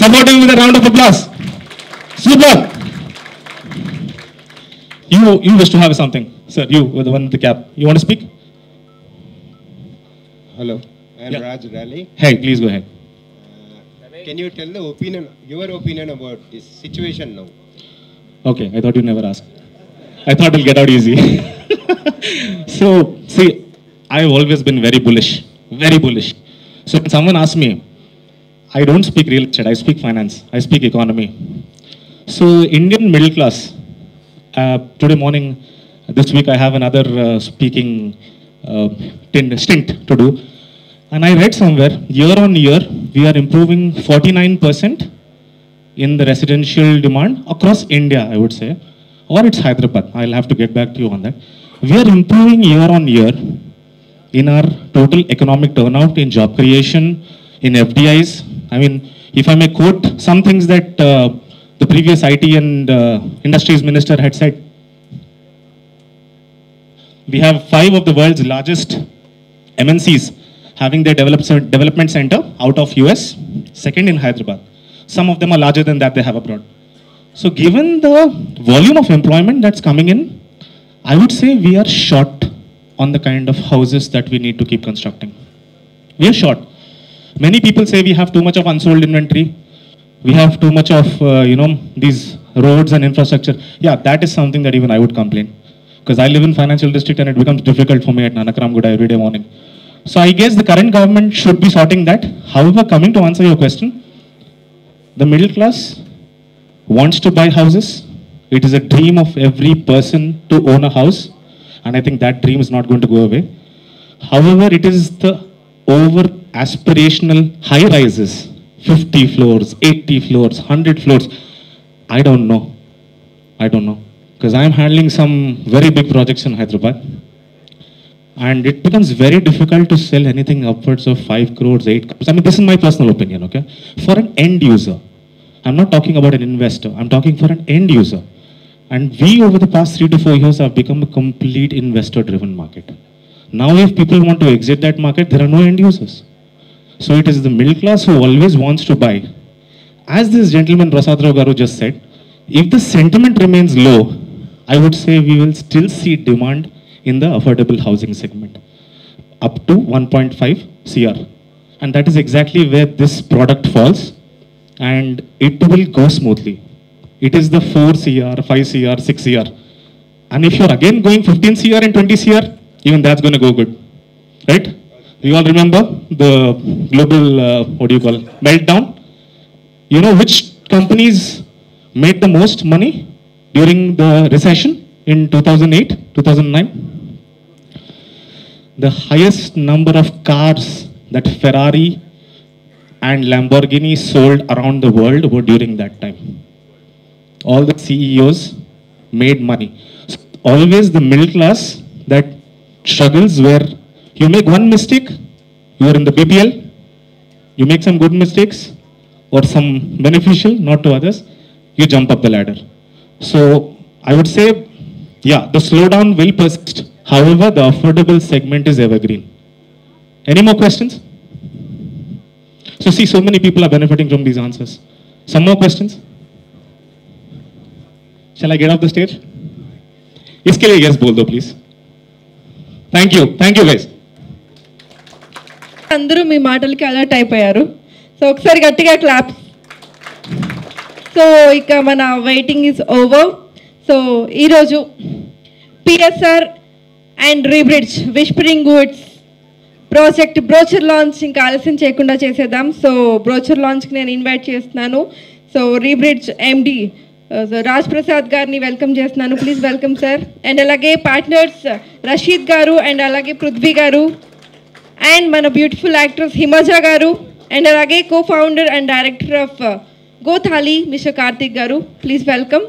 Support him with a round of applause. Superb. You wish to have something. Sir, you were the one with the cap. You want to speak? Hello, I am Yeah. Raj Rally. Hey, please go ahead. can you tell the opinion, your opinion about this situation now? Okay, I thought you never asked. I thought it'll get out easy. So, see, I've always been very bullish, very bullish. So when someone asks me, I don't speak real estate, I speak finance, I speak economy. So Indian middle class, today morning, this week I have another speaking stint to do. And I read somewhere, year on year, we are improving 49% in the residential demand across India, I would say. Or it's Hyderabad. I'll have to get back to you on that. We are improving year on year in our total economic turnout, in job creation, in FDIs. I mean, if I may quote some things that the previous IT and Industries Minister had said. We have 5 of the world's largest MNCs having their development center out of US, second in Hyderabad. Some of them are larger than that they have abroad. So given the volume of employment that's coming in, I would say we are short on the kind of houses that we need to keep constructing. We are short. Many people say we have too much of unsold inventory. We have too much of, these roads and infrastructure. Yeah, that is something that even I would complain. Because I live in financial district and it becomes difficult for me at Nanakaramguda every day morning. So I guess the current government should be sorting that. However, coming to answer your question, the middle class wants to buy houses. It is a dream of every person to own a house. And I think that dream is not going to go away. However, it is the over aspirational high rises, 50 floors, 80 floors, 100 floors. I don't know. Because I'm handling some very big projects in Hyderabad. And it becomes very difficult to sell anything upwards of 5 crores, 8 crores. I mean, this is my personal opinion, okay? For an end user. I'm not talking about an investor. I'm talking for an end user. And we, over the past 3 to 4 years, have become a complete investor-driven market. Now, if people want to exit that market, there are no end users. So it is the middle class who always wants to buy. As this gentleman, Prasadrao Garu, just said, if the sentiment remains low, I would say we will still see demand in the affordable housing segment, up to 1.5 CR. And that is exactly where this product falls. And it will go smoothly. It is the 4 CR, 5 CR, 6 CR. And if you're again going 15 CR and 20 CR, even that's going to go good, right? You all remember the global, meltdown? You know which companies made the most money during the recession in 2008, 2009? The highest number of cars that Ferrari and Lamborghini sold around the world were during that time. All the CEOs made money. So always the middle class that struggles, where you make one mistake, you are in the BPL, you make some good mistakes or some beneficial, not to others, you jump up the ladder. So I would say, yeah, the slowdown will persist. However, the affordable segment is evergreen. Any more questions? So see, so many people are benefiting from these answers. Some more questions? Shall I get off the stage? इसके लिए yes बोल दो please. Thank you guys. అందరూ మీ మాటలకి alert అయిపోయారు. So ఒకసారి గట్టిగా clap. So ఇక మన వెయిటింగ్ ఈజ్ ఓవర్. సో ఈరోజు PSR and Rebridge Whispering Woods project brochure launch ఇంకా ఆలస్యం చేయకుండా చేసేద్దాం. సో బ్రోచర్ లాంచ్కి నేను ఇన్వైట్ చేస్తున్నాను. సో రీబ్రిడ్జ్ ఎండి రాజ్ ప్రసాద్ గారిని వెల్కమ్ చేస్తున్నాను. Please welcome sir. అండ్ అలాగే పార్ట్నర్స్ రషీద్ గారు అండ్ అలాగే పృథ్వీ గారు అండ్ మన beautiful actress Himaja garu and అలాగే co founder and director of Gothali mister Karthik garu. Please welcome.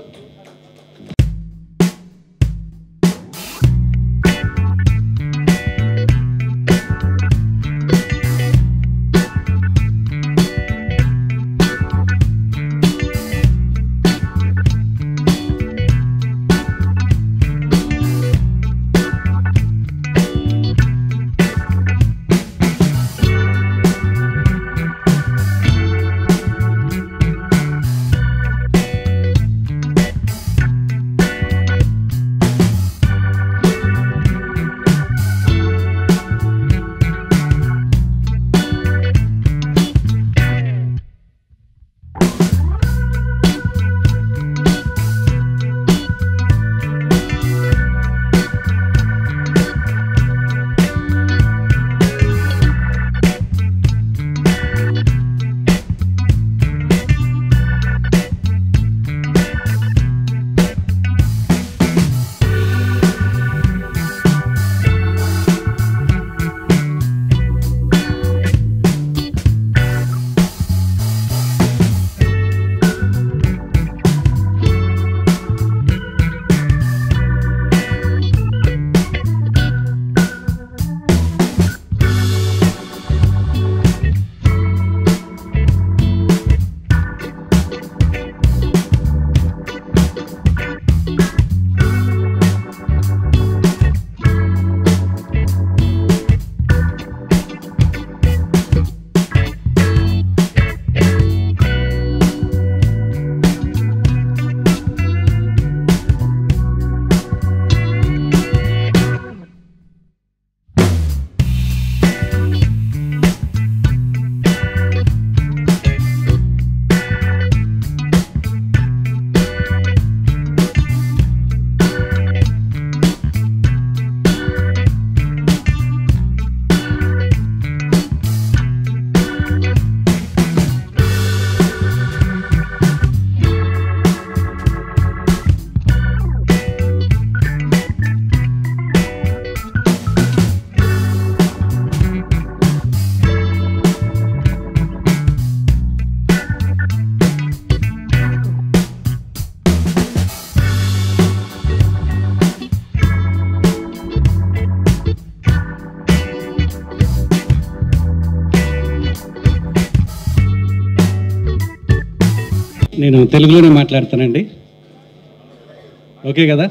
నేను తెలుగులోనే మాట్లాడతానండి. ఓకే కదా?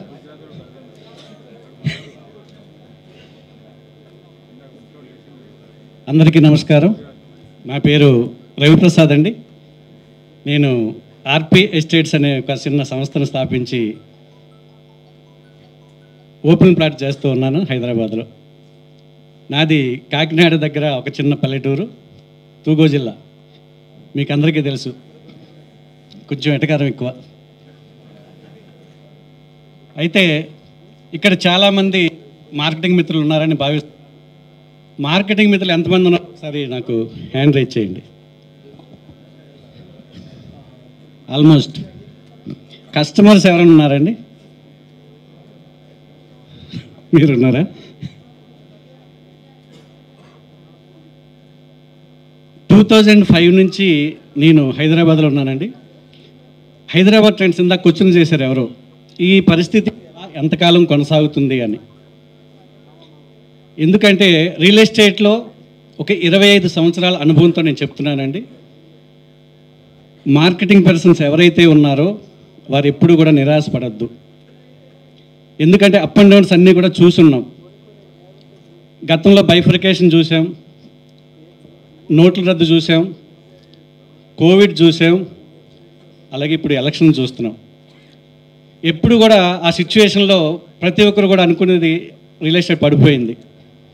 అందరికీ నమస్కారం. నా పేరు రవిప్రసాద్ అండి. నేను ఆర్పి ఎస్టేట్స్ అనే ఒక చిన్న సంస్థను స్థాపించి ఓపెన్ ప్లాట్ చేస్తూ ఉన్నాను హైదరాబాద్లో. నాది కాకినాడ దగ్గర ఒక చిన్న పల్లెటూరు, తూగో జిల్లా. మీకు అందరికీ తెలుసు, కొంచెం ఎటకారం ఎక్కువ. అయితే ఇక్కడ చాలామంది మార్కెటింగ్ మిత్రులు ఉన్నారని భావిస్తున్నాను. మార్కెటింగ్ మిత్రులు ఎంతమంది ఉన్నారు ఒకసారి నాకు హ్యాండ్ రైజ్ చేయండి. ఆల్మోస్ట్. కస్టమర్స్ ఎవరైనా ఉన్నారండి? మీరున్నారా? టూ 2005 నుంచి నేను హైదరాబాద్లో ఉన్నానండి. హైదరాబాద్ ట్రెండ్స్ ఇందాక క్వశ్చన్ చేశారు ఎవరో, ఈ పరిస్థితి ఎంతకాలం కొనసాగుతుంది అని. ఎందుకంటే రియల్ ఎస్టేట్లో ఒక 25 సంవత్సరాల అనుభవంతో నేను చెప్తున్నానండి. మార్కెటింగ్ పర్సన్స్ ఎవరైతే ఉన్నారో వారు ఎప్పుడు కూడా నిరాశపడద్దు. ఎందుకంటే అప్ అండ్ డౌన్స్ అన్నీ కూడా చూసున్నాం. గతంలో బైఫర్కేషన్ చూసాం, నోట్ల రద్దు చూసాం, కోవిడ్ చూసాం, అలాగే ఇప్పుడు ఎలక్షన్ చూస్తున్నాం. ఎప్పుడు కూడా ఆ సిచ్యువేషన్లో ప్రతి ఒక్కరు కూడా అనుకునేది రియల్ ఎస్టేట్ పడిపోయింది,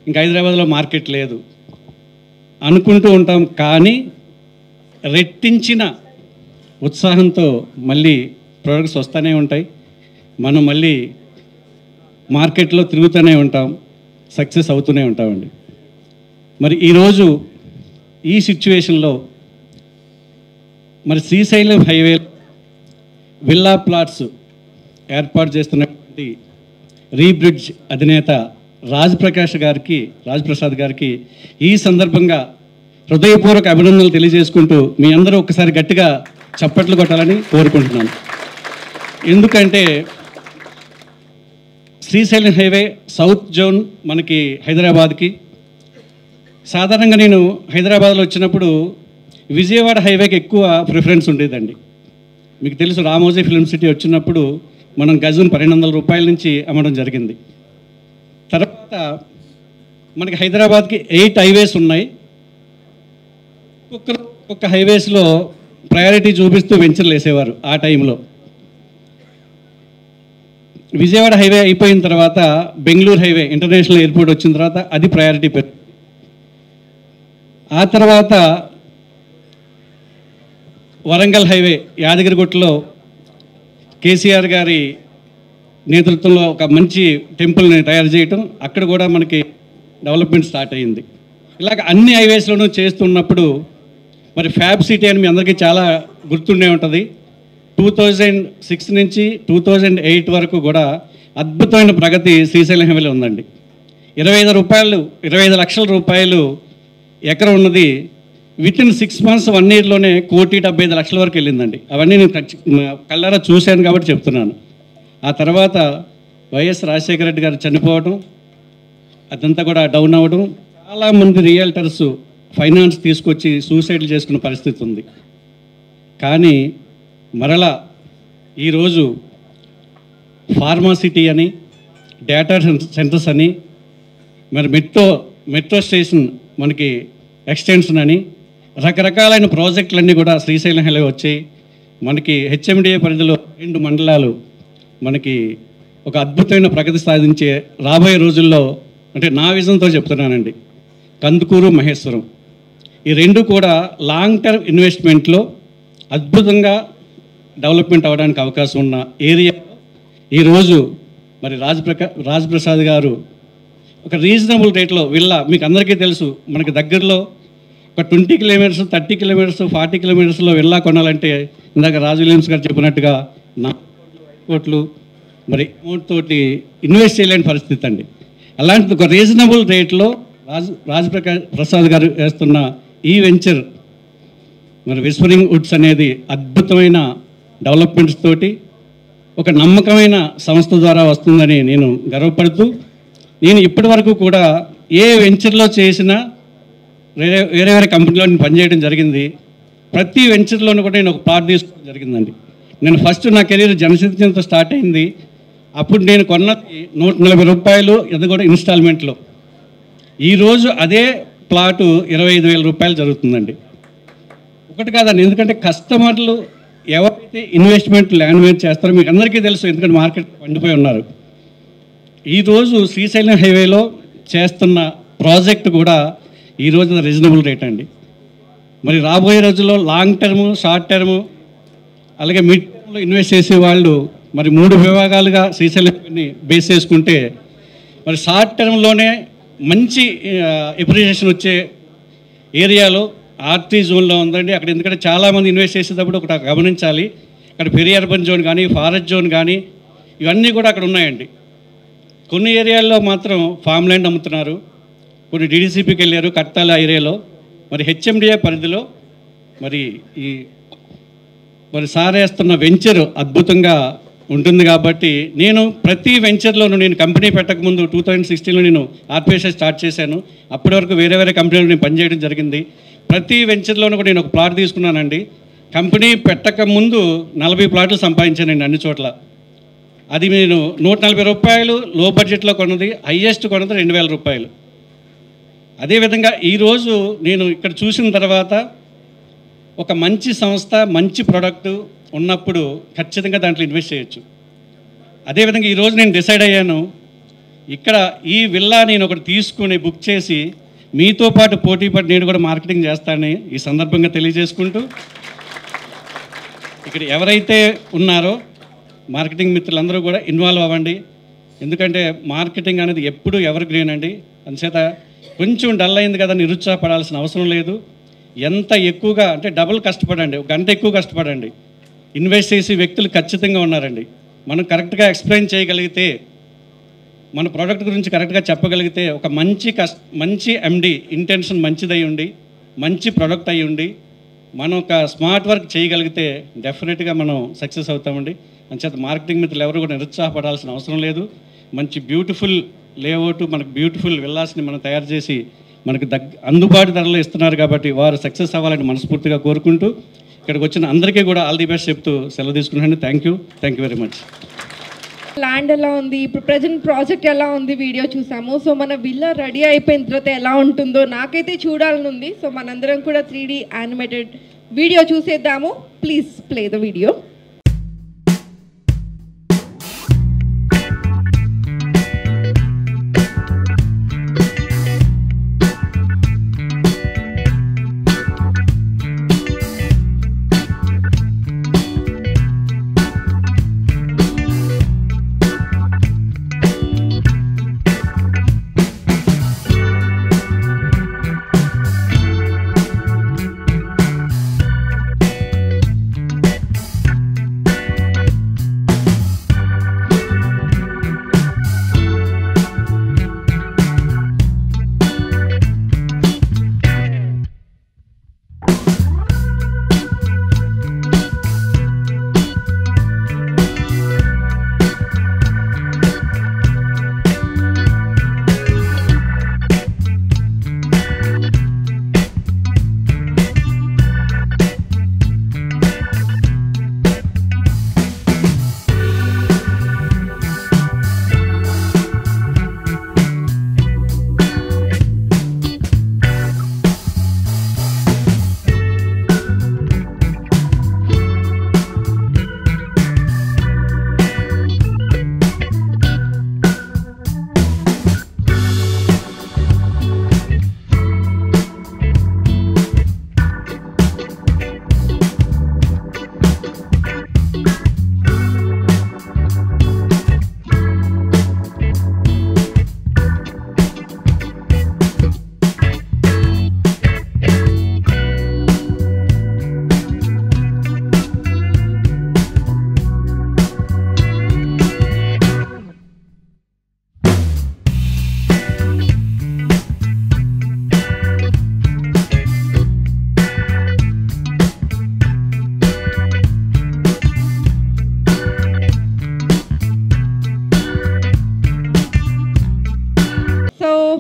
ఇంకా హైదరాబాద్లో మార్కెట్ లేదు అనుకుంటూ ఉంటాం. కానీ రెట్టించిన ఉత్సాహంతో మళ్ళీ ప్రొడక్ట్స్ వస్తూనే ఉంటాయి, మనం మళ్ళీ మార్కెట్లో తిరుగుతూనే ఉంటాం, సక్సెస్ అవుతూనే ఉంటామండి. మరి ఈరోజు ఈ సిచ్యువేషన్లో మరి శ్రీశైలం హైవే విల్లా ప్లాట్స్ ఏర్పాటు చేస్తున్నటువంటి రీబ్రిడ్జ్ అధినేత రాజ్ప్రసాద్ గారికి ఈ సందర్భంగా హృదయపూర్వక అభినందనలు తెలియజేసుకుంటూ మీ అందరూ ఒకసారి గట్టిగా చప్పట్లు కొట్టాలని కోరుకుంటున్నాను. ఎందుకంటే శ్రీశైలం హైవే సౌత్ జోన్ మనకి హైదరాబాద్కి, సాధారణంగా నేను హైదరాబాద్లో వచ్చినప్పుడు విజయవాడ హైవేకి ఎక్కువ ప్రిఫరెన్స్ ఉండేదండి. మీకు తెలుసు, రామోజీ ఫిల్మ్ సిటీ వచ్చినప్పుడు మనం గజం 1200 రూపాయల నుంచి అమ్మడం జరిగింది. తర్వాత మనకి హైదరాబాద్కి 8 హైవేస్ ఉన్నాయి. ఒక్కొక్క హైవేస్లో ప్రయారిటీ చూపిస్తూ వెంచర్లు వేసేవారు ఆ టైంలో. విజయవాడ హైవే అయిపోయిన తర్వాత బెంగళూరు హైవే ఇంటర్నేషనల్ ఎయిర్పోర్ట్ వచ్చిన తర్వాత అది ప్రయారిటీ పెరిగింది. ఆ తర్వాత వరంగల్ హైవే యాదగిరిగుట్టలో కేసీఆర్ గారి నేతృత్వంలో ఒక మంచి టెంపుల్ని తయారు చేయటం, అక్కడ కూడా మనకి డెవలప్మెంట్ స్టార్ట్ అయ్యింది. ఇలాగ అన్ని హైవేస్లోనూ చేస్తున్నప్పుడు మరి ఫ్యాబ్ సిటీ అని మీ అందరికీ చాలా గుర్తుండే ఉంటుంది. 2006 నుంచి 2008 వరకు కూడా అద్భుతమైన ప్రగతి శ్రీశైలం హైవేలో ఉందండి. 25 లక్షల రూపాయలు ఎకరం ఉన్నది వితిన్ 6 months 1 yearలోనే 1,75,00,000 వరకు వెళ్ళిందండి. అవన్నీ నేను కళ్ళారా చూశాను కాబట్టి చెప్తున్నాను. ఆ తర్వాత వైఎస్ రాజశేఖర రెడ్డి గారు చనిపోవడం, అదంతా కూడా డౌన్ అవ్వడం, చాలామంది రియల్టర్స్ ఫైనాన్స్ తీసుకొచ్చి సూసైడ్లు చేసుకున్న పరిస్థితి ఉంది. కానీ మరలా ఈరోజు ఫార్మాసిటీ అని, డేటా సెంటర్స్ అని, మరి మెట్రో స్టేషన్ మనకి ఎక్స్టెన్షన్ అని రకరకాలైన ప్రాజెక్టులన్నీ కూడా శ్రీశైలం హైవే వచ్చాయి. మనకి హెచ్ఎండిఏ పరిధిలో 2 మండలాలు మనకి ఒక అద్భుతమైన ప్రగతి సాధించే రాబోయే రోజుల్లో, అంటే నా విజన్తో చెప్తున్నానండి, కందుకూరు, మహేశ్వరం ఈ 2 కూడా లాంగ్ టర్మ్ ఇన్వెస్ట్మెంట్లో అద్భుతంగా డెవలప్మెంట్ అవ్వడానికి అవకాశం ఉన్న ఏరియా. ఈరోజు మరి రాజ్ప్రసాద్ గారు ఒక రీజనబుల్ రేట్లో విల్లా, మీకు అందరికీ తెలుసు మనకి దగ్గరలో ఒక 20 kilometers 30 kilometers 40 kilometersలో విల్లా కొనాలంటే ఇందాక రాజు విలియమ్స్ గారు చెప్పినట్టుగా 4 కోట్లు మరి అమౌంట్ తోటి ఇన్వెస్ట్ చేయలేని పరిస్థితి అండి. అలాంటిది ఒక రీజనబుల్ రేట్లో ప్రసాద్ గారు వేస్తున్న ఈ వెంచర్ మరి విస్పరింగ్ వుడ్స్ అనేది అద్భుతమైన డెవలప్మెంట్స్ తోటి ఒక నమ్మకమైన సంస్థ ద్వారా వస్తుందని నేను గర్వపడుతూ, నేను ఇప్పటి వరకు కూడా ఏ వెంచర్లో చేసినా వేరే కంపెనీలో నేను పనిచేయడం జరిగింది. ప్రతి వెంచర్లోనూ కూడా నేను ఒక ప్లాట్ తీసుకోవడం జరిగిందండి. నేను ఫస్ట్ నా కెరీర్ జనశక్తితో స్టార్ట్ అయింది. అప్పుడు నేను కొన్నది 140 రూపాయలు, అది కూడా ఇన్స్టాల్మెంట్లో. ఈరోజు అదే ప్లాటు 25,000 రూపాయలు జరుగుతుందండి. ఒకటి కాదండి, ఎందుకంటే కస్టమర్లు ఎవరైతే ఇన్వెస్ట్మెంట్ ల్యాండ్ మీద చేస్తారో మీకు అందరికీ తెలుసు, ఎందుకంటే మార్కెట్ పండిపోయి ఉన్నారు. ఈరోజు శ్రీశైలం హైవేలో చేస్తున్న ప్రాజెక్ట్ కూడా ఈరోజు రీజనబుల్ రేట్ అండి. మరి రాబోయే రోజుల్లో లాంగ్ టర్మ్, షార్ట్ టర్మ్, అలాగే మిడ్ టర్మ్లో ఇన్వెస్ట్ చేసే వాళ్ళు మరి 3 విభాగాలుగా శ్రీశైలాన్ని బేస్ చేసుకుంటే మరి షార్ట్ టర్మ్లోనే మంచి ఎప్రిషియేషన్ వచ్చే ఏరియాలో ఆర్టీ జోన్లో ఉందండి. అక్కడ ఎందుకంటే చాలామంది ఇన్వెస్ట్ చేసేటప్పుడు ఒకటి గమనించాలి, అక్కడ పెరి అర్బన్ జోన్ కానీ, ఫారెస్ట్ జోన్ కానీ ఇవన్నీ కూడా అక్కడ ఉన్నాయండి. కొన్ని ఏరియాల్లో మాత్రం ఫామ్ ల్యాండ్ అమ్ముతున్నారు, కొన్ని డీడీసీపీకి వెళ్ళారు కట్టాల ఏరియాలో. మరి హెచ్ఎండిఏ పరిధిలో మరి సారేస్తున్న వెంచర్ అద్భుతంగా ఉంటుంది. కాబట్టి నేను ప్రతి వెంచర్లోనూ, నేను కంపెనీ పెట్టకముందు 2016లో నేను ఆర్పిఎస్ఐ స్టార్ట్ చేశాను. అప్పటి వరకు వేరే వేరే కంపెనీలో నేను పనిచేయడం జరిగింది. ప్రతి వెంచర్లోనూ కూడా నేను ఒక ప్లాట్ తీసుకున్నానండి. కంపెనీ పెట్టకముందు 40 ప్లాట్లు సంపాదించానండి అన్ని చోట్ల. అది నేను 140 రూపాయలు లో బడ్జెట్లో కొన్నది, హయ్యెస్ట్ కొన్నది 2,000 రూపాయలు. అదేవిధంగా ఈరోజు నేను ఇక్కడ చూసిన తర్వాత ఒక మంచి సంస్థ, మంచి ప్రోడక్ట్ ఉన్నప్పుడు ఖచ్చితంగా దాంట్లో ఇన్వెస్ట్ చేయొచ్చు. అదేవిధంగా ఈరోజు నేను డిసైడ్ అయ్యాను, ఇక్కడ ఈ విల్లా నేను ఒకటి తీసుకుని బుక్ చేసి మీతో పాటు పోటీ పడి నేను కూడా మార్కెటింగ్ చేస్తానని ఈ సందర్భంగా తెలియజేసుకుంటూ, ఇక్కడ ఎవరైతే ఉన్నారో మార్కెటింగ్ మిత్రులందరూ కూడా ఇన్వాల్వ్ అవ్వండి. ఎందుకంటే మార్కెటింగ్ అనేది ఎప్పుడు ఎవర్ గ్రీన్ అండి. అందుచేత కొంచెం డల్ అయింది కదా నిరుత్సాహపడాల్సిన అవసరం లేదు. ఎంత ఎక్కువగా అంటే డబుల్ కష్టపడండి, 1 గంట ఎక్కువ కష్టపడండి. ఇన్వెస్ట్ చేసే వ్యక్తులు ఖచ్చితంగా ఉన్నారండి. మనం కరెక్ట్గా ఎక్స్ప్లెయిన్ చేయగలిగితే, మన ప్రోడక్ట్ గురించి కరెక్ట్గా చెప్పగలిగితే, ఒక మంచి ఎండి ఇంటెన్షన్ మంచిదై ఉండి, మంచి ప్రోడక్ట్ అయి ఉండి, మనం ఒక స్మార్ట్ వర్క్ చేయగలిగితే డెఫినెట్గా మనం సక్సెస్ అవుతామండి. అంచేత మార్కెటింగ్ మిత్రులు ఎవరు కూడా నిరుత్సాహపడాల్సిన అవసరం లేదు. మంచి బ్యూటిఫుల్ లేఅవుట్, మనకు బ్యూటిఫుల్ విల్లాస్ని మనం తయారు చేసి మనకు అందుబాటు ధరలో ఇస్తున్నారు. కాబట్టి వారు సక్సెస్ అవ్వాలని మనస్ఫూర్తిగా కోరుకుంటూ ఇక్కడికి వచ్చిన అందరికీ కూడా ఆల్ ది బెస్ట్ చెప్తూ సెలవు తీసుకున్నాను. Thank you very much. Land ఎలా ఉంది, ఇప్పుడు ప్రజెంట్ ప్రాజెక్ట్ ఎలా ఉంది వీడియో చూసాము. సో మన విల్లా రెడీ అయిపోయిన తర్వాత ఎలా ఉంటుందో నాకైతే చూడాలని ఉంది. సో మనందరం కూడా 3D యానిమేటెడ్ వీడియో చూసేద్దాము. Please play the video.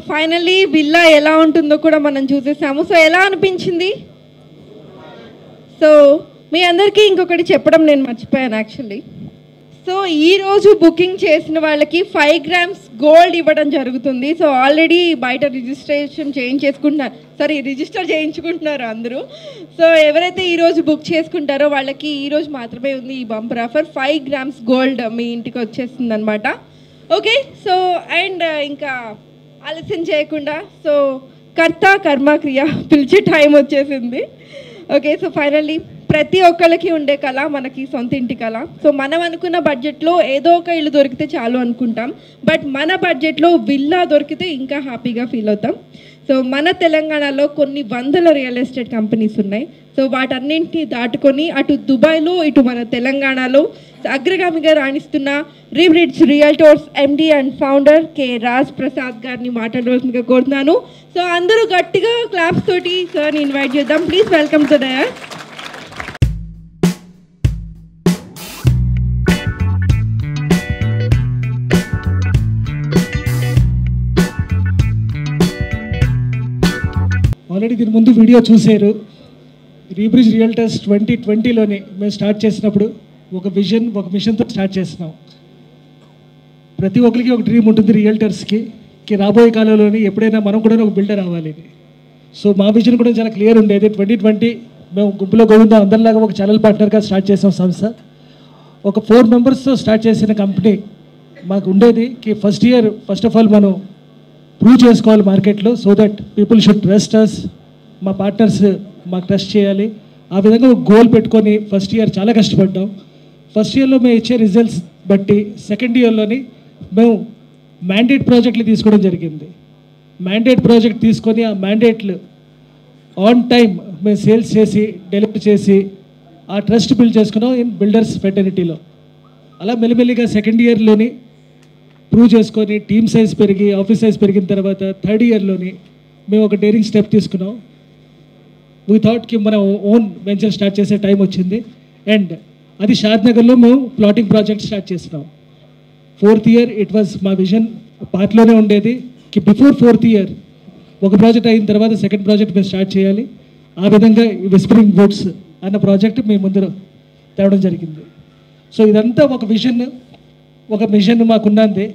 Finally villa ఎలా ఉంటుందో కూడా మనం చూసేసాము. సో ఎలా అనిపించింది? సో మీ అందరికీ ఇంకొకటి చెప్పడం నేను మర్చిపోయాను యాక్చువల్లీ. సో ఈరోజు బుకింగ్ చేసిన వాళ్ళకి 5 grams గోల్డ్ ఇవ్వడం జరుగుతుంది. సో ఆల్రెడీ బయట రిజిస్టర్ చేయించుకుంటున్నారు అందరూ. సో ఎవరైతే ఈరోజు బుక్ చేసుకుంటారో వాళ్ళకి ఈరోజు మాత్రమే ఉంది ఈ బంపర్ ఆఫర్. 5 grams గోల్డ్ మీ ఇంటికి వచ్చేస్తుంది అనమాట. ఓకే, సో అండ్ ఇంకా ఆలస్యం చేయకుండా సో కర్త కర్మ క్రియ పిలిచే టైం వచ్చేసింది. ఓకే, సో ఫైనల్లీ ప్రతి ఒక్కరికి ఉండే కళ మనకి సొంత ఇంటి కళ. సో మనం అనుకున్న బడ్జెట్లో ఏదో ఒక ఇల్లు దొరికితే చాలు అనుకుంటాం, బట్ మన బడ్జెట్లో విల్లా దొరికితే ఇంకా హ్యాపీగా ఫీల్ అవుతాం. సో మన తెలంగాణలో కొన్ని వందల రియల్ ఎస్టేట్ కంపెనీస్ ఉన్నాయి. సో వాటన్నింటినీ దాటుకొని అటు దుబాయ్లో ఇటు మన తెలంగాణలో అగ్రగామిగా రాణిస్తున్న Rebridge realtors MD and founder K Raj Prasad గారిని మాట్లాడవలసిందిగా కోరుతున్నాను. సో అందరూ గట్టిగా క్లాప్స్ తోటి సార్ని ఇన్వైట్ చేద్దాం. Please welcome to their. Already దీని ముందు వీడియో చూశారు. రీబ్రిడ్జ్ రియల్టర్స్ 2020లోనే మేము స్టార్ట్ చేసినప్పుడు ఒక మిషన్తో స్టార్ట్ చేస్తున్నాం. ప్రతి ఒక్కరికి ఒక డ్రీమ్ ఉంటుంది రియల్టర్స్కి, రాబోయే కాలంలోని ఎప్పుడైనా మనం కూడా ఒక బిల్డర్ అవ్వాలి. సో మా విజన్ కూడా చాలా క్లియర్ ఉండేది. 2020 మేము గుంపులో గోవిందా అందరిలాగా ఒక ఛానల్ పార్ట్నర్గా స్టార్ట్ చేసాం సంస్థ. ఒక 4 మెంబర్స్తో స్టార్ట్ చేసిన కంపెనీ మాకు ఉండేది ఫస్ట్ ఆఫ్ ఆల్ మనం ప్రూవ్ చేసుకోవాలి మార్కెట్లో, so that people should trust us. మా పార్ట్నర్స్ మాకు ట్రస్ట్ చేయాలి. ఆ విధంగా ఒక గోల్ పెట్టుకొని ఫస్ట్ ఇయర్ చాలా కష్టపడ్డాం. ఫస్ట్ ఇయర్లో మేము ఇచ్చే రిజల్ట్స్ బట్టి సెకండ్ ఇయర్లోని మేము మ్యాండేట్ ప్రాజెక్టులు తీసుకోవడం జరిగింది. మ్యాండేట్ ప్రాజెక్ట్ తీసుకొని ఆ మ్యాండేట్లు ఆన్ టైం మేము సేల్స్ చేసి డెలివరీ చేసి ఆ ట్రస్ట్ బిల్డ్ చేసుకున్నాం ఇన్ బిల్డర్స్ ఫెటర్నిటీలో. అలా మెల్లిమెల్లిగా సెకండ్ ఇయర్లోని ప్రూవ్ చేసుకొని టీమ్ సైజ్ పెరిగి ఆఫీస్ సైజ్ పెరిగిన తర్వాత థర్డ్ ఇయర్లోని మేము ఒక డేరింగ్ స్టెప్ తీసుకున్నాం. వీ థాట్కి మనం ఓన్ వెంచర్ స్టార్ట్ చేసే టైం వచ్చింది. అండ్ అది షాద్నగర్లో మేము ప్లాటింగ్ ప్రాజెక్ట్ స్టార్ట్ చేసినాం. 4th ఇయర్ ఇట్ వాజ్ మా విజన్ పార్ట్లోనే ఉండేది బిఫోర్ 4th ఇయర్ ఒక ప్రాజెక్ట్ అయిన తర్వాత సెకండ్ ప్రాజెక్ట్ మేము స్టార్ట్ చేయాలి. ఆ విధంగా విస్పరింగ్ వుడ్స్ అన్న ప్రాజెక్ట్ మేము ముందు తేవడం జరిగింది. సో ఇదంతా ఒక మిషన్ మాకున్నది.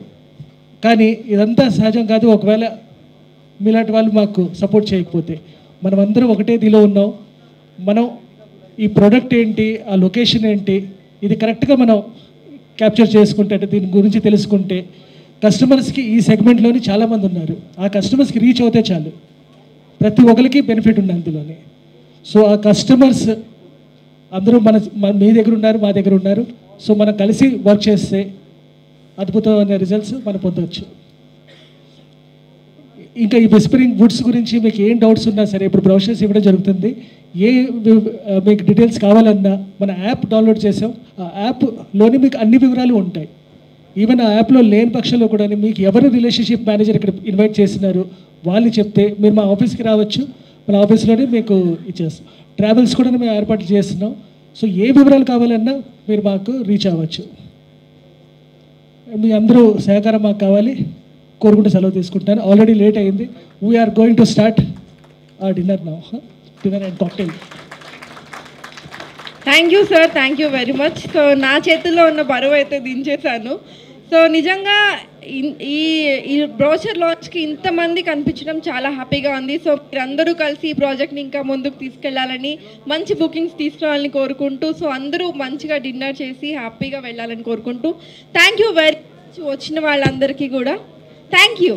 కానీ ఇదంతా సహజం కాదు. ఒకవేళ మీలాంటి వాళ్ళు మాకు సపోర్ట్ చేయకపోతే, మనం అందరం ఒకటే దీనిలో ఉన్నాం. మనం ఈ ప్రోడక్ట్ ఏంటి, ఆ లొకేషన్ ఏంటి, ఇది కరెక్ట్గా మనం క్యాప్చర్ చేసుకుంటే, దీని గురించి తెలుసుకుంటే, కస్టమర్స్కి ఈ సెగ్మెంట్లోని చాలామంది ఉన్నారు. ఆ కస్టమర్స్కి రీచ్ అవుతే చాలు, ప్రతి ఒక్కరికి బెనిఫిట్ ఉంది అందులోని. సో ఆ కస్టమర్స్ అందరూ మీ దగ్గర ఉన్నారు, మా దగ్గర ఉన్నారు. సో మనం కలిసి వర్క్ చేస్తే అద్భుతమైన రిజల్ట్స్ మనం పొందవచ్చు. ఇంకా ఈ విస్పరింగ్ వుడ్స్ గురించి మీకు ఏం డౌట్స్ ఉన్నా సరే ఇప్పుడు బ్రౌషర్స్ ఇవ్వడం జరుగుతుంది. మీకు డీటెయిల్స్ కావాలన్నా మన యాప్ డౌన్లోడ్ చేసాం. ఆ యాప్లోని మీకు అన్ని వివరాలు ఉంటాయి. ఈవెన్ ఆ యాప్లో లేని పక్షంలో కూడా మీకు ఎవరు రిలేషన్షిప్ మేనేజర్ ఇక్కడ ఇన్వైట్ చేసినారు వాళ్ళు చెప్తే మీరు మా ఆఫీస్కి రావచ్చు. మన ఆఫీస్లోనే మీకు ఇచ్చేస్తాం. ట్రావెల్స్ కూడా మేము ఏర్పాట్లు చేస్తున్నాం. సో ఏ వివరాలు కావాలన్నా మీరు మాకు రీచ్ అవ్వచ్చు. మీ అందరూ సహకారం మాకు కావాలి కోరుకుంటూ సెలవు తీసుకుంటాను. ఆల్రెడీ లేట్ అయింది. We're going to start dinner now, dinner and cocktail. Thank you sir, thank you very much. So నా చేతుల్లో ఉన్న బరువు అయితే దించేశాను. సో నిజంగా ఈ బ్రోచర్ లాంచ్కి ఇంతమంది కనిపించడం చాలా హ్యాపీగా ఉంది. సో మీరందరూ కలిసి ఈ ప్రాజెక్ట్ని ఇంకా ముందుకు తీసుకెళ్లాలని, మంచి బుకింగ్స్ తీసుకురావాలని కోరుకుంటూ, సో అందరూ మంచిగా డిన్నర్ చేసి హ్యాపీగా వెళ్ళాలని కోరుకుంటూ, థ్యాంక్ యూ వెరీ మచ్ వచ్చిన వాళ్ళందరికీ కూడా థ్యాంక్ యూ.